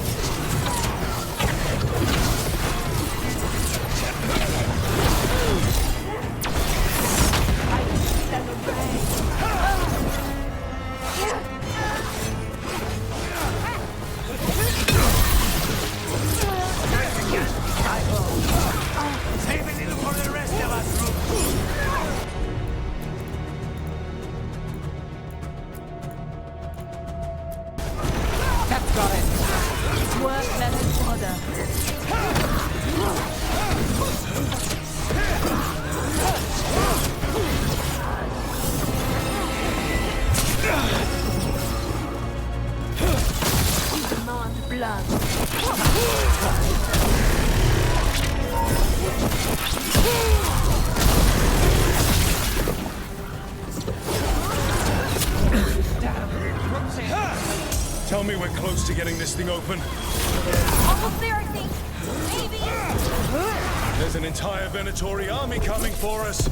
Saving it for the rest of us, That's got it. Work less further. Demand blood. Tell me we're close to getting this thing open. Almost there, I think. Maybe. There's an entire Venatori army coming for us.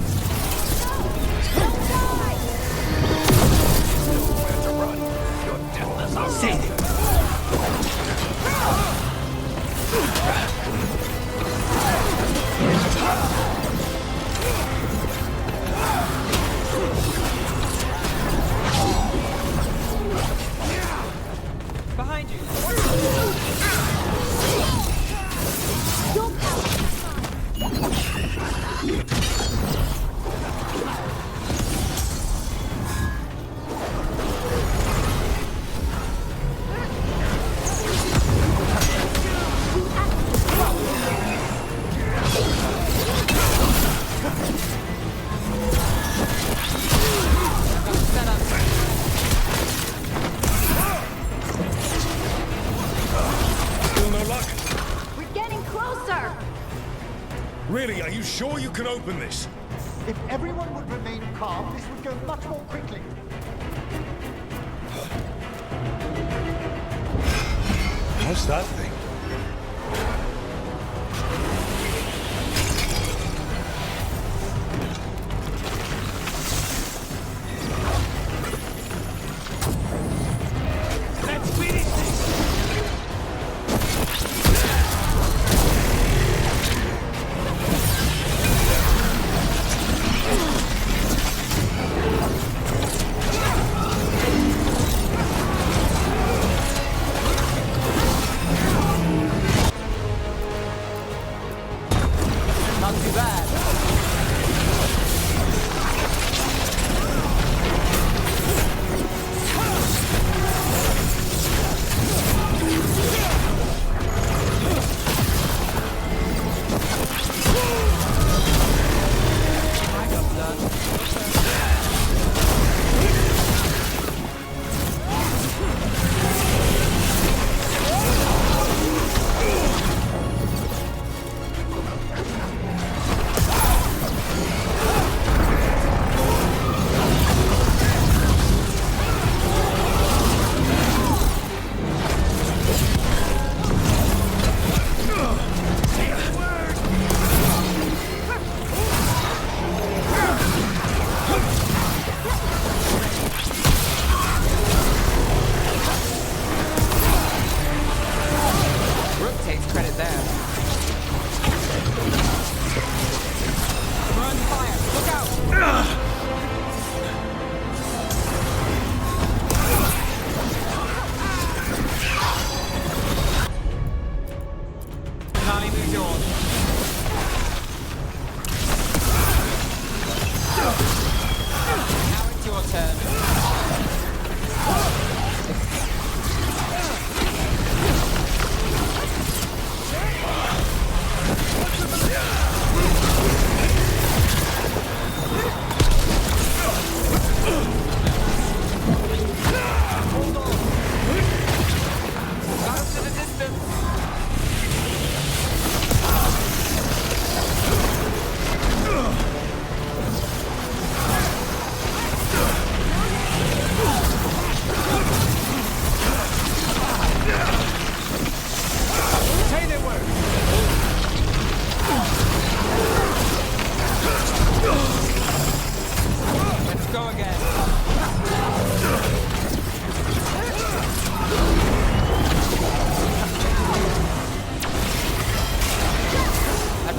Behind you. Still no luck? We're getting closer. Really, are you sure you can open this? If everyone would remain calm, this would go much more quickly. What's that thing? Let's finish this! Not too bad. I got blood.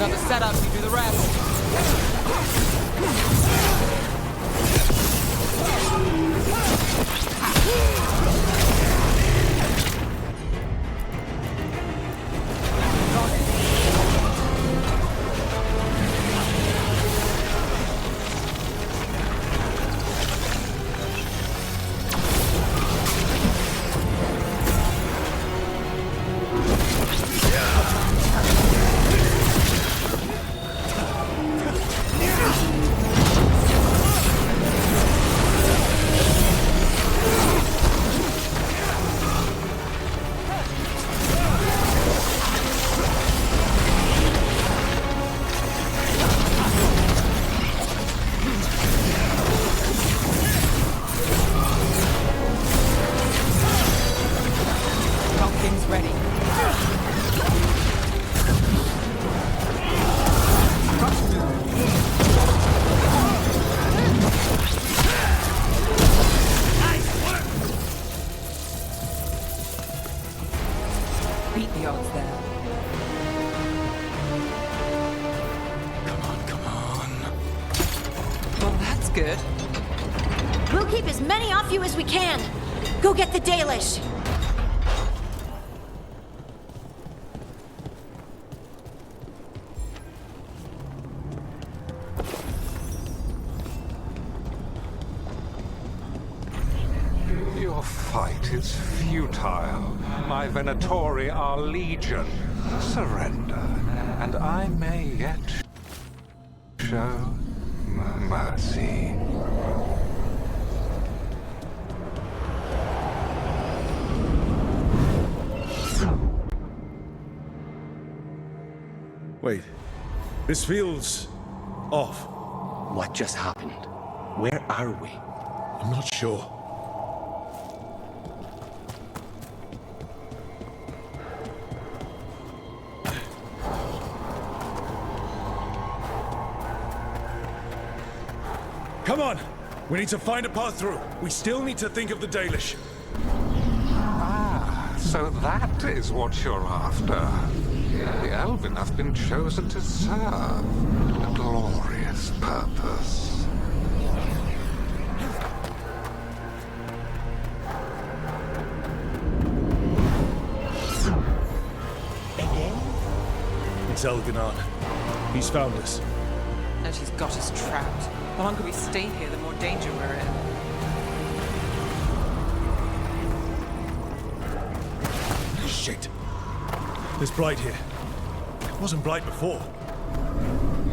run the setup, you do the rest. Beat the odds there. Come on. Well, that's good. We'll keep as many off you as we can. Go get the Dalish. Your fight is futile. My Venatori are legion. Surrender, and I may yet show mercy. Wait. This feels off. What just happened? Where are we? I'm not sure. Come on! We need to find a path through. We still need to think of the Dalish. Ah, so that is what you're after. The Elven have been chosen to serve a glorious purpose. It's Elganon. He's found us. And she's got us trapped. The longer we stay here, the more danger we're in. Shit. There's Blight here. It wasn't Blight before.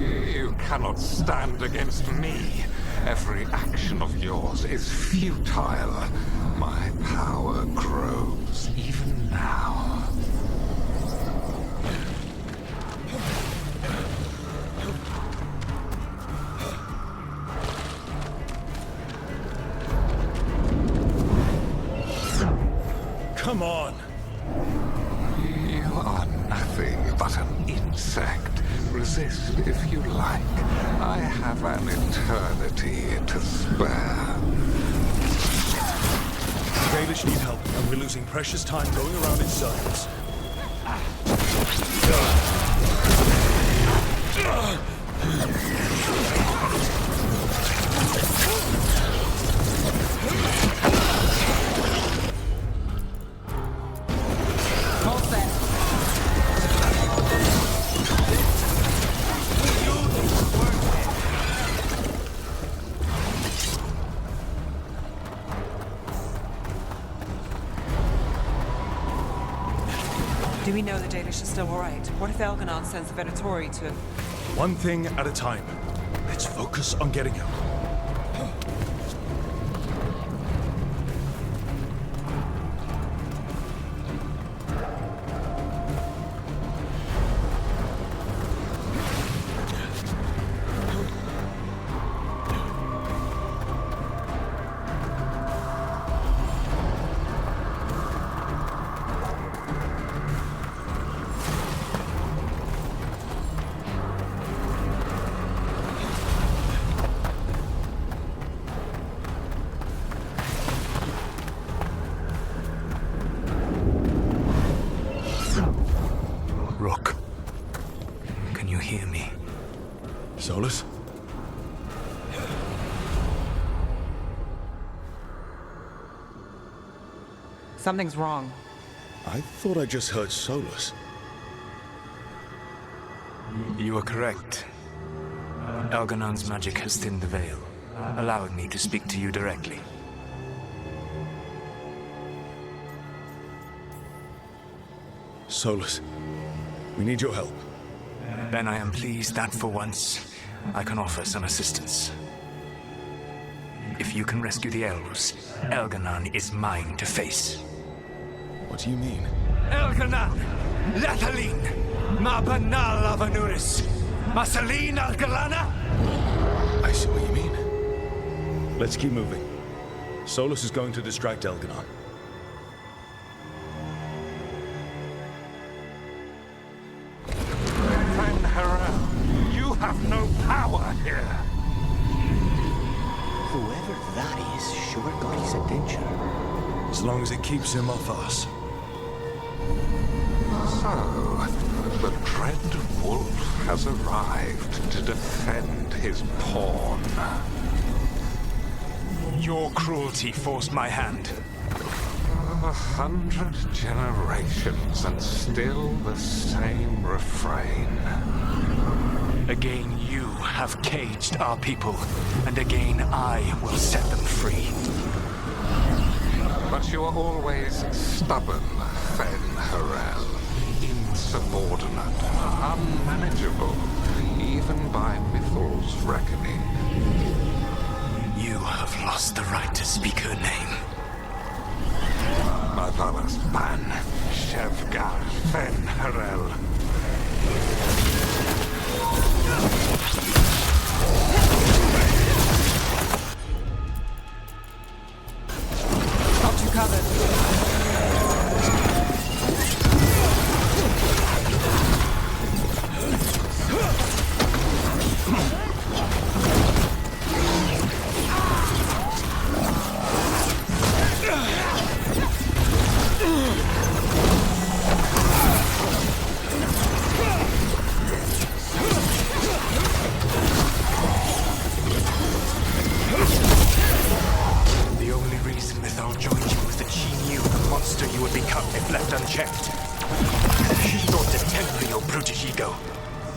You cannot stand against me. Every action of yours is futile. My power grows even now. Come on! You are nothing but an insect. Resist if you like. I have an eternity to spare. The Dalish need help, and we're losing precious time going around in circles. Do we know the Dalish are still alright? What if Elganon sends the Venatori to... One thing at a time. Let's focus on getting out. me. Solus? Something's wrong. I thought I just heard Solus. You are correct. Elganon's magic has thinned the veil, allowing me to speak to you directly. Solus, we need your help. Then I am pleased that for once, I can offer some assistance. If you can rescue the elves, Elganon is mine to face. What do you mean? Elganon! Lathalin! Ma banal avanuris! Masalin Algalana! I see what you mean. Let's keep moving. Solus is going to distract Elganon. Harel, you have no power here. Whoever that is sure got his attention. As long as it keeps him off us. So, the Dread Wolf has arrived to defend his pawn. Your cruelty forced my hand. 100 generations and still the same refrain. Again you have caged our people, and again I will set them free. But you are always stubborn, Fen Harel. Insubordinate, unmanageable, even by Mythal's reckoning. You have lost the right to speak her name. Motherless ban, Shevgar Fen Harel. Got you covered. The only reason Mythal joined you was that she knew the monster you would become if left unchecked. She thought to temper your brutish ego.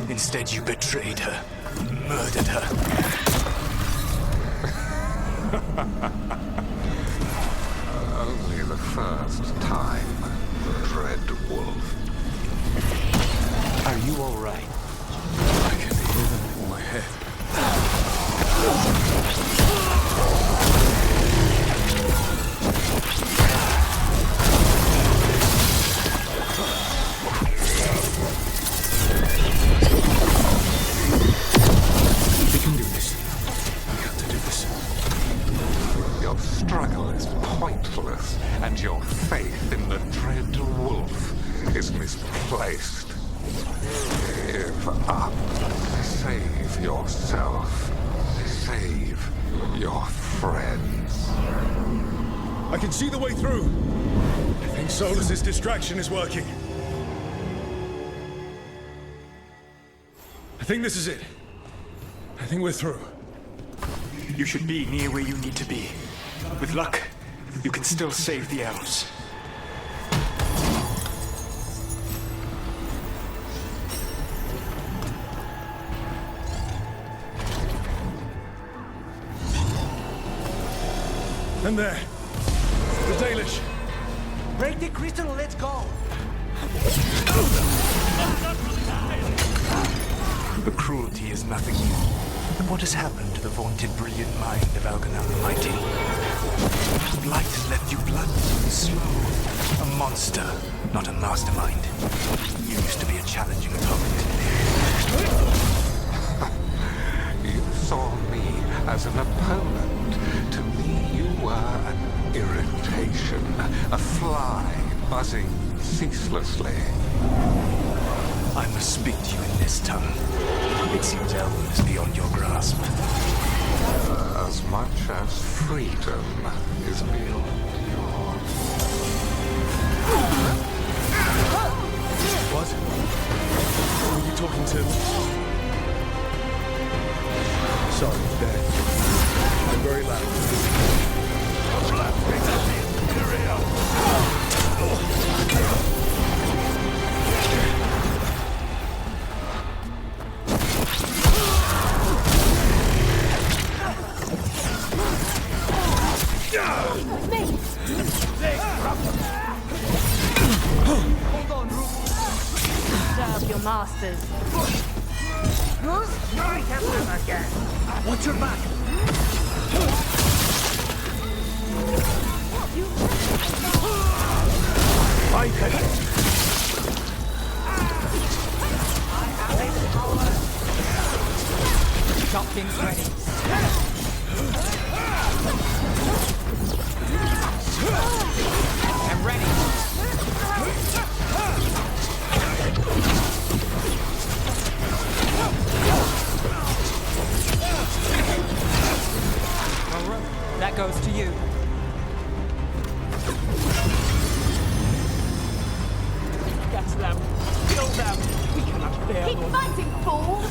Instead, you betrayed her, murdered her. Only the first time, Dread Wolf. Are you all right? I can hear them in my head. We can do this. We have to do this. Your struggle is pointless, and your faith in the Dread Wolf is misplaced. Give up. Save yourself. Save your friends. I can see the way through. I think Solus's distraction is working. I think this is it. I think we're through. You should be near where you need to be. With luck, you can still save the elves. And there. The Dalish. Break the crystal and let's go. The cruelty is nothing new. But what has happened to the vaunted brilliant mind of Elganon the Mighty? Blight has left you blood and slow. A monster, not a mastermind. You used to be a challenging opponent. You saw me as an opponent. To me, you were an irritation, a fly buzzing ceaselessly. I must speak to you in this tongue. It seems Elven is beyond your grasp. As much as freedom is beyond yours. What? Who are you talking to? Sorry, Dad. I'm very loud. Hold on, Rook. Serve your masters. Strike at them again! Watch your back! I can... Shopkins ready. I'm ready. That goes to you. That's them. Kill them. We cannot bear Keep fighting, fool!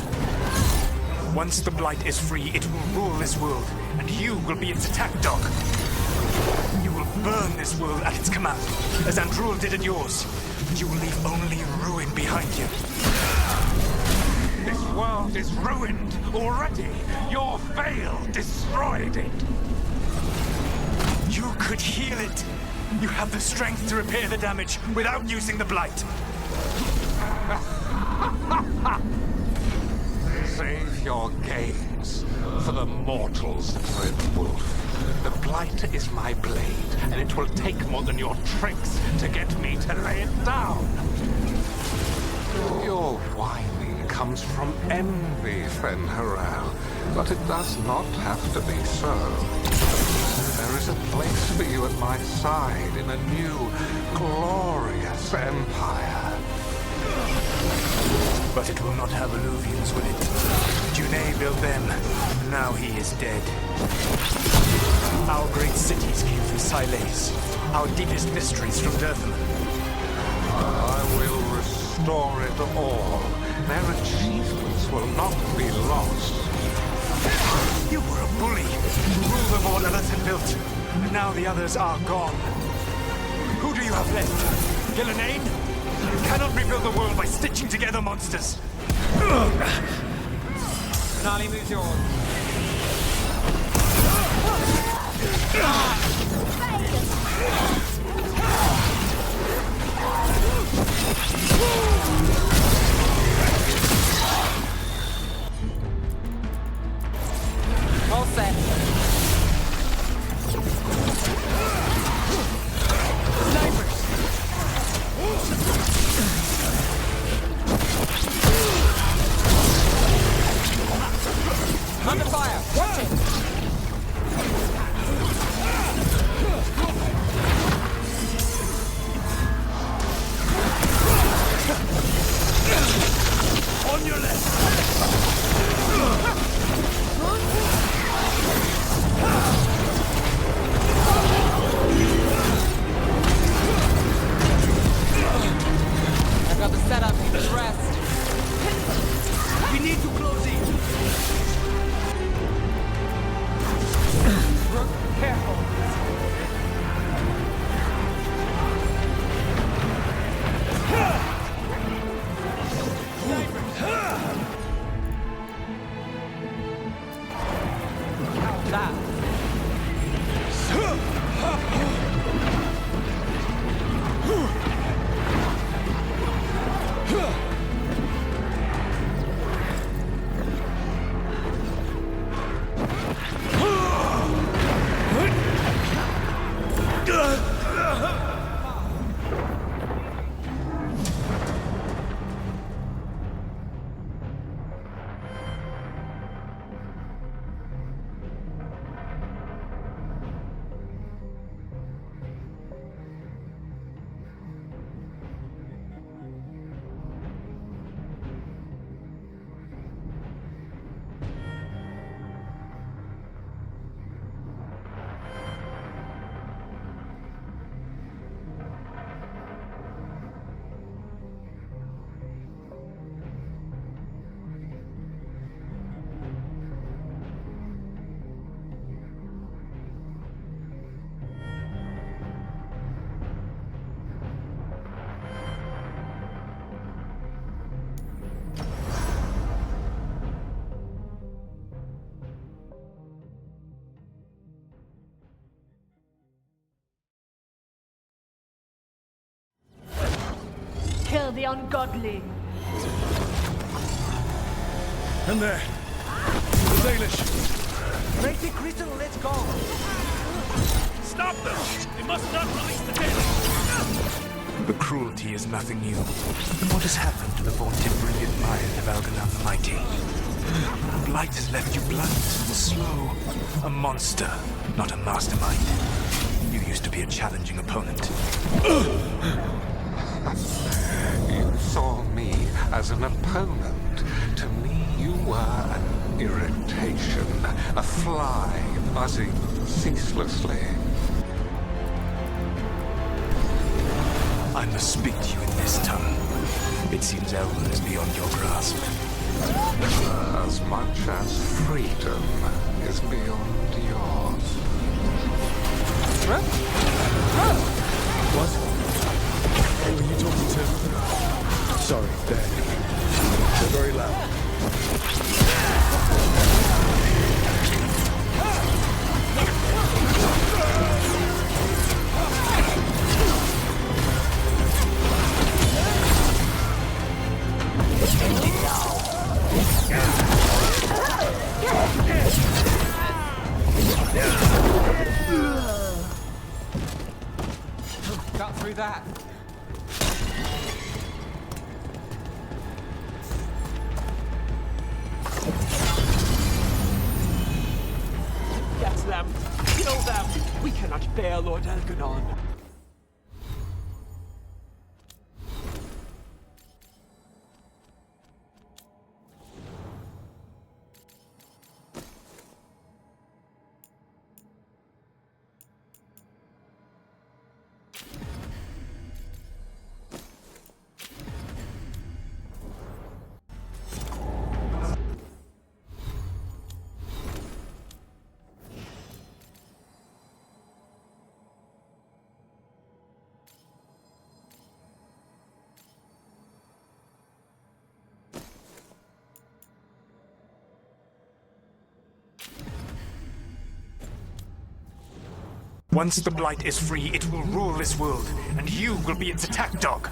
Once the Blight is free, it will rule this world, and you will be its attack dog. You will burn this world at its command, as Andrul did at yours. You will leave only ruin behind you. This world is ruined already. Your Veil destroyed it. You could heal it. You have the strength to repair the damage without using the Blight. Save your games for the mortals, Red Wolf. The Blight is my blade, and it will take more than your tricks to get me to lay it down. Your whining comes from envy, Fen'Harel, but it does not have to be so. There is a place for you at my side in a new, glorious empire. But it will not have illusions, will it? Junei built them. Now he is dead. Our great cities came from Sileys. Our deepest mysteries from Dirthaman. I will restore it all. Their achievements will not be lost. You were a bully. You ruled over what others had built. And now the others are gone. Who do you have left? Gillenane? You cannot rebuild the world by stitching together monsters. Finale moves yours. All set. Snipers! Under fire! Watch it! On your left! I've got the setup, just rest. We need to close in. Rook, careful. How's that? kill the ungodly. And there. The Dalish. Lady Crystal, let's go! Stop them! They must not release the Dalish! The cruelty is nothing new. What has happened to the vaunted brilliant mind of Algernon the Mighty? Blight has left you blunt and slow. A monster, not a mastermind. You used to be a challenging opponent. You saw me as an opponent. To me, you were an irritation, a fly buzzing ceaselessly. I must speak to you in this tongue. It seems Elven is beyond your grasp. As much as freedom is beyond yours. What? Who are you talking to? Sorry, they're very loud. Got through that. Get them! Kill them! We cannot bear Lord Elganon. Once the Blight is free, it will rule this world, and you will be its attack dog.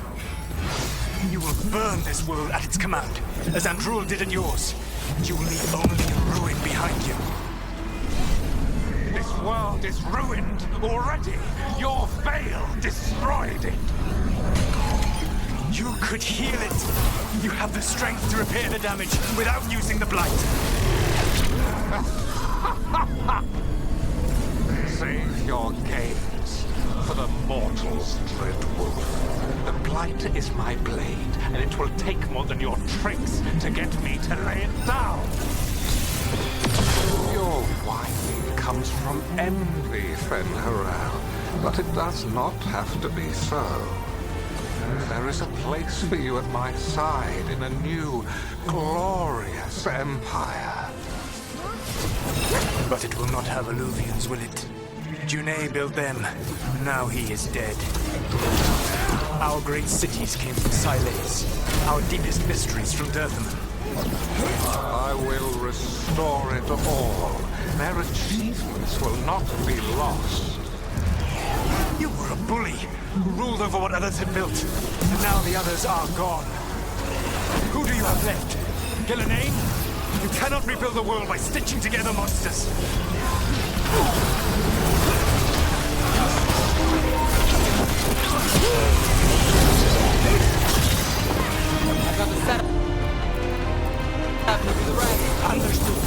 You will burn this world at its command, as Andrul did in yours. You will leave only ruin behind you. This world is ruined already. Your veil destroyed it. You could heal it. You have the strength to repair the damage without using the Blight. Save your games for the mortal's dread wolf. The Blight is my blade, and it will take more than your tricks to get me to lay it down. Your whine comes from envy, Fen'Harel, but it does not have to be so. There is a place for you at my side in a new, glorious empire. But it will not have Alluvians, will it? Junei built them. Now he is dead. Our great cities came from Silex. Our deepest mysteries from Dirthaman. I will restore it all. Their achievements will not be lost. You were a bully who ruled over what others had built. And now the others are gone. Who do you have left? Gillenane? You cannot rebuild the world by stitching together monsters. I got the setup. The rest. Understood.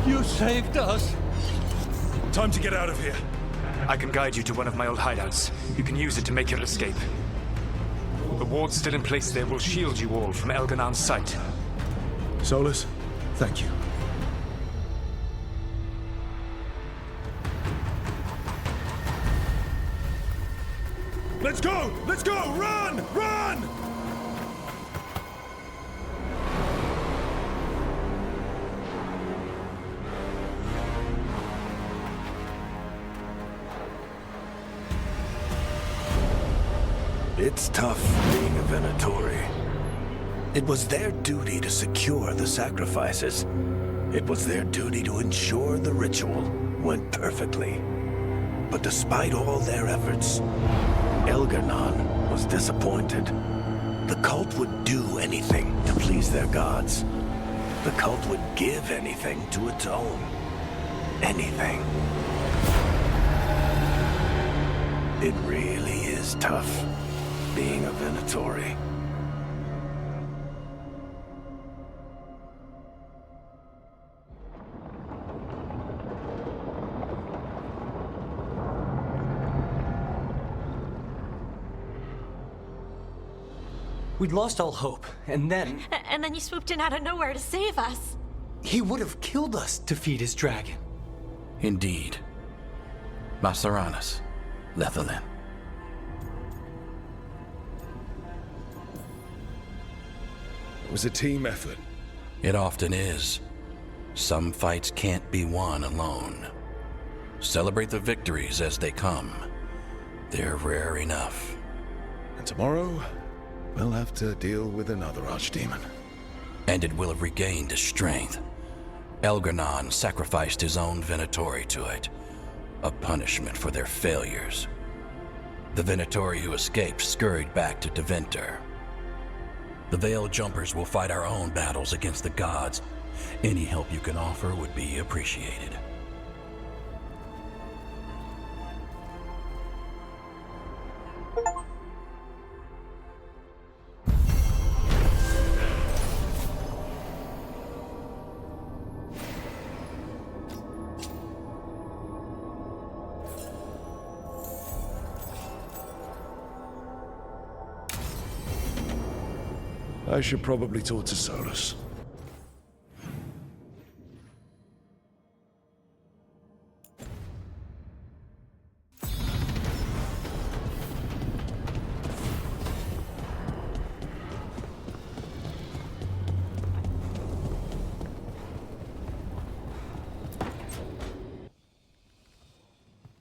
You saved us! Time to get out of here. I can guide you to one of my old hideouts. You can use it to make your escape. The wards still in place there will shield you all from Elganon's sight. Solus, thank you. Let's go! Let's go! Run! Run! It's tough being a Venatori. It was their duty to secure the sacrifices. It was their duty to ensure the ritual went perfectly. But despite all their efforts, Elganon was disappointed. The cult would do anything to please their gods. The cult would give anything to atone. Anything. It really is tough being a Venatori. We'd lost all hope, and then... And then you swooped in out of nowhere to save us. He would have killed us to feed his dragon. Indeed. Masaranas, Lethalin. It was a team effort. It often is. Some fights can't be won alone. Celebrate the victories as they come. They're rare enough. And tomorrow, we'll have to deal with another archdemon. And it will have regained its strength. Elganon sacrificed his own Venatori to it. A punishment for their failures. The Venatori who escaped scurried back to Deventer. The Veil Jumpers will fight our own battles against the gods. Any help you can offer would be appreciated. I should probably talk to Solus.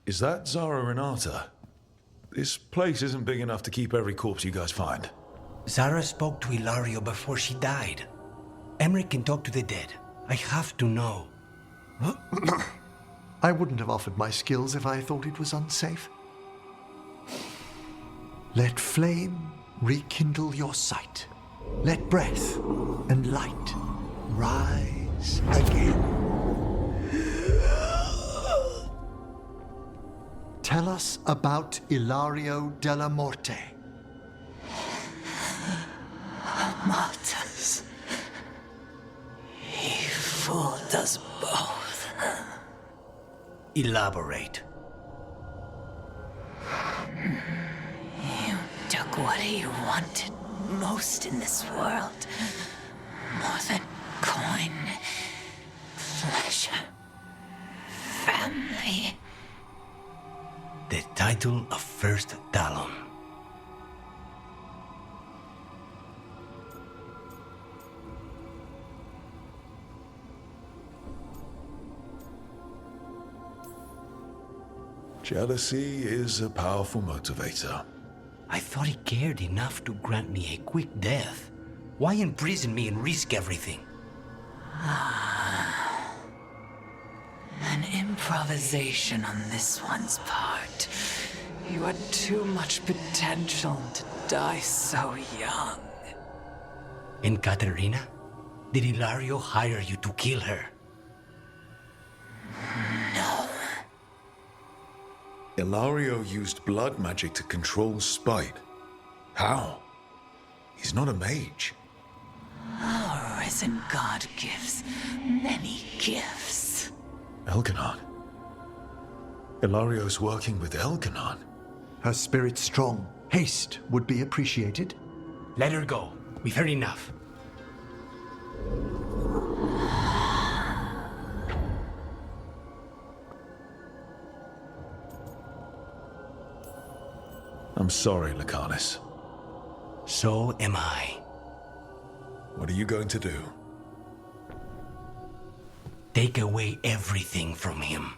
Is that Zara Renata? This place isn't big enough to keep every corpse you guys find. Zara spoke to Ilario before she died. Emmerich can talk to the dead. I have to know. I wouldn't have offered my skills if I thought it was unsafe. Let flame rekindle your sight. Let breath and light rise again. Tell us about Ilario della Morte. Martyrs. He fooled us both. Elaborate. You took what he wanted most in this world. More than coin, pleasure, family. The title of First Talon. Jealousy is a powerful motivator. I thought he cared enough to grant me a quick death. Why imprison me and risk everything? An improvisation on this one's part. You had too much potential to die so young. And Katerina? Did Ilario hire you to kill her? No. Ilario used blood magic to control Spite. How? He's not a mage. Our risen god gives many gifts. Elganon. Ilario's working with Elganon. Her spirit's strong. Haste would be appreciated. Let her go. We've heard enough. I'm sorry, Lucanus. So am I. What are you going to do? Take away everything from him.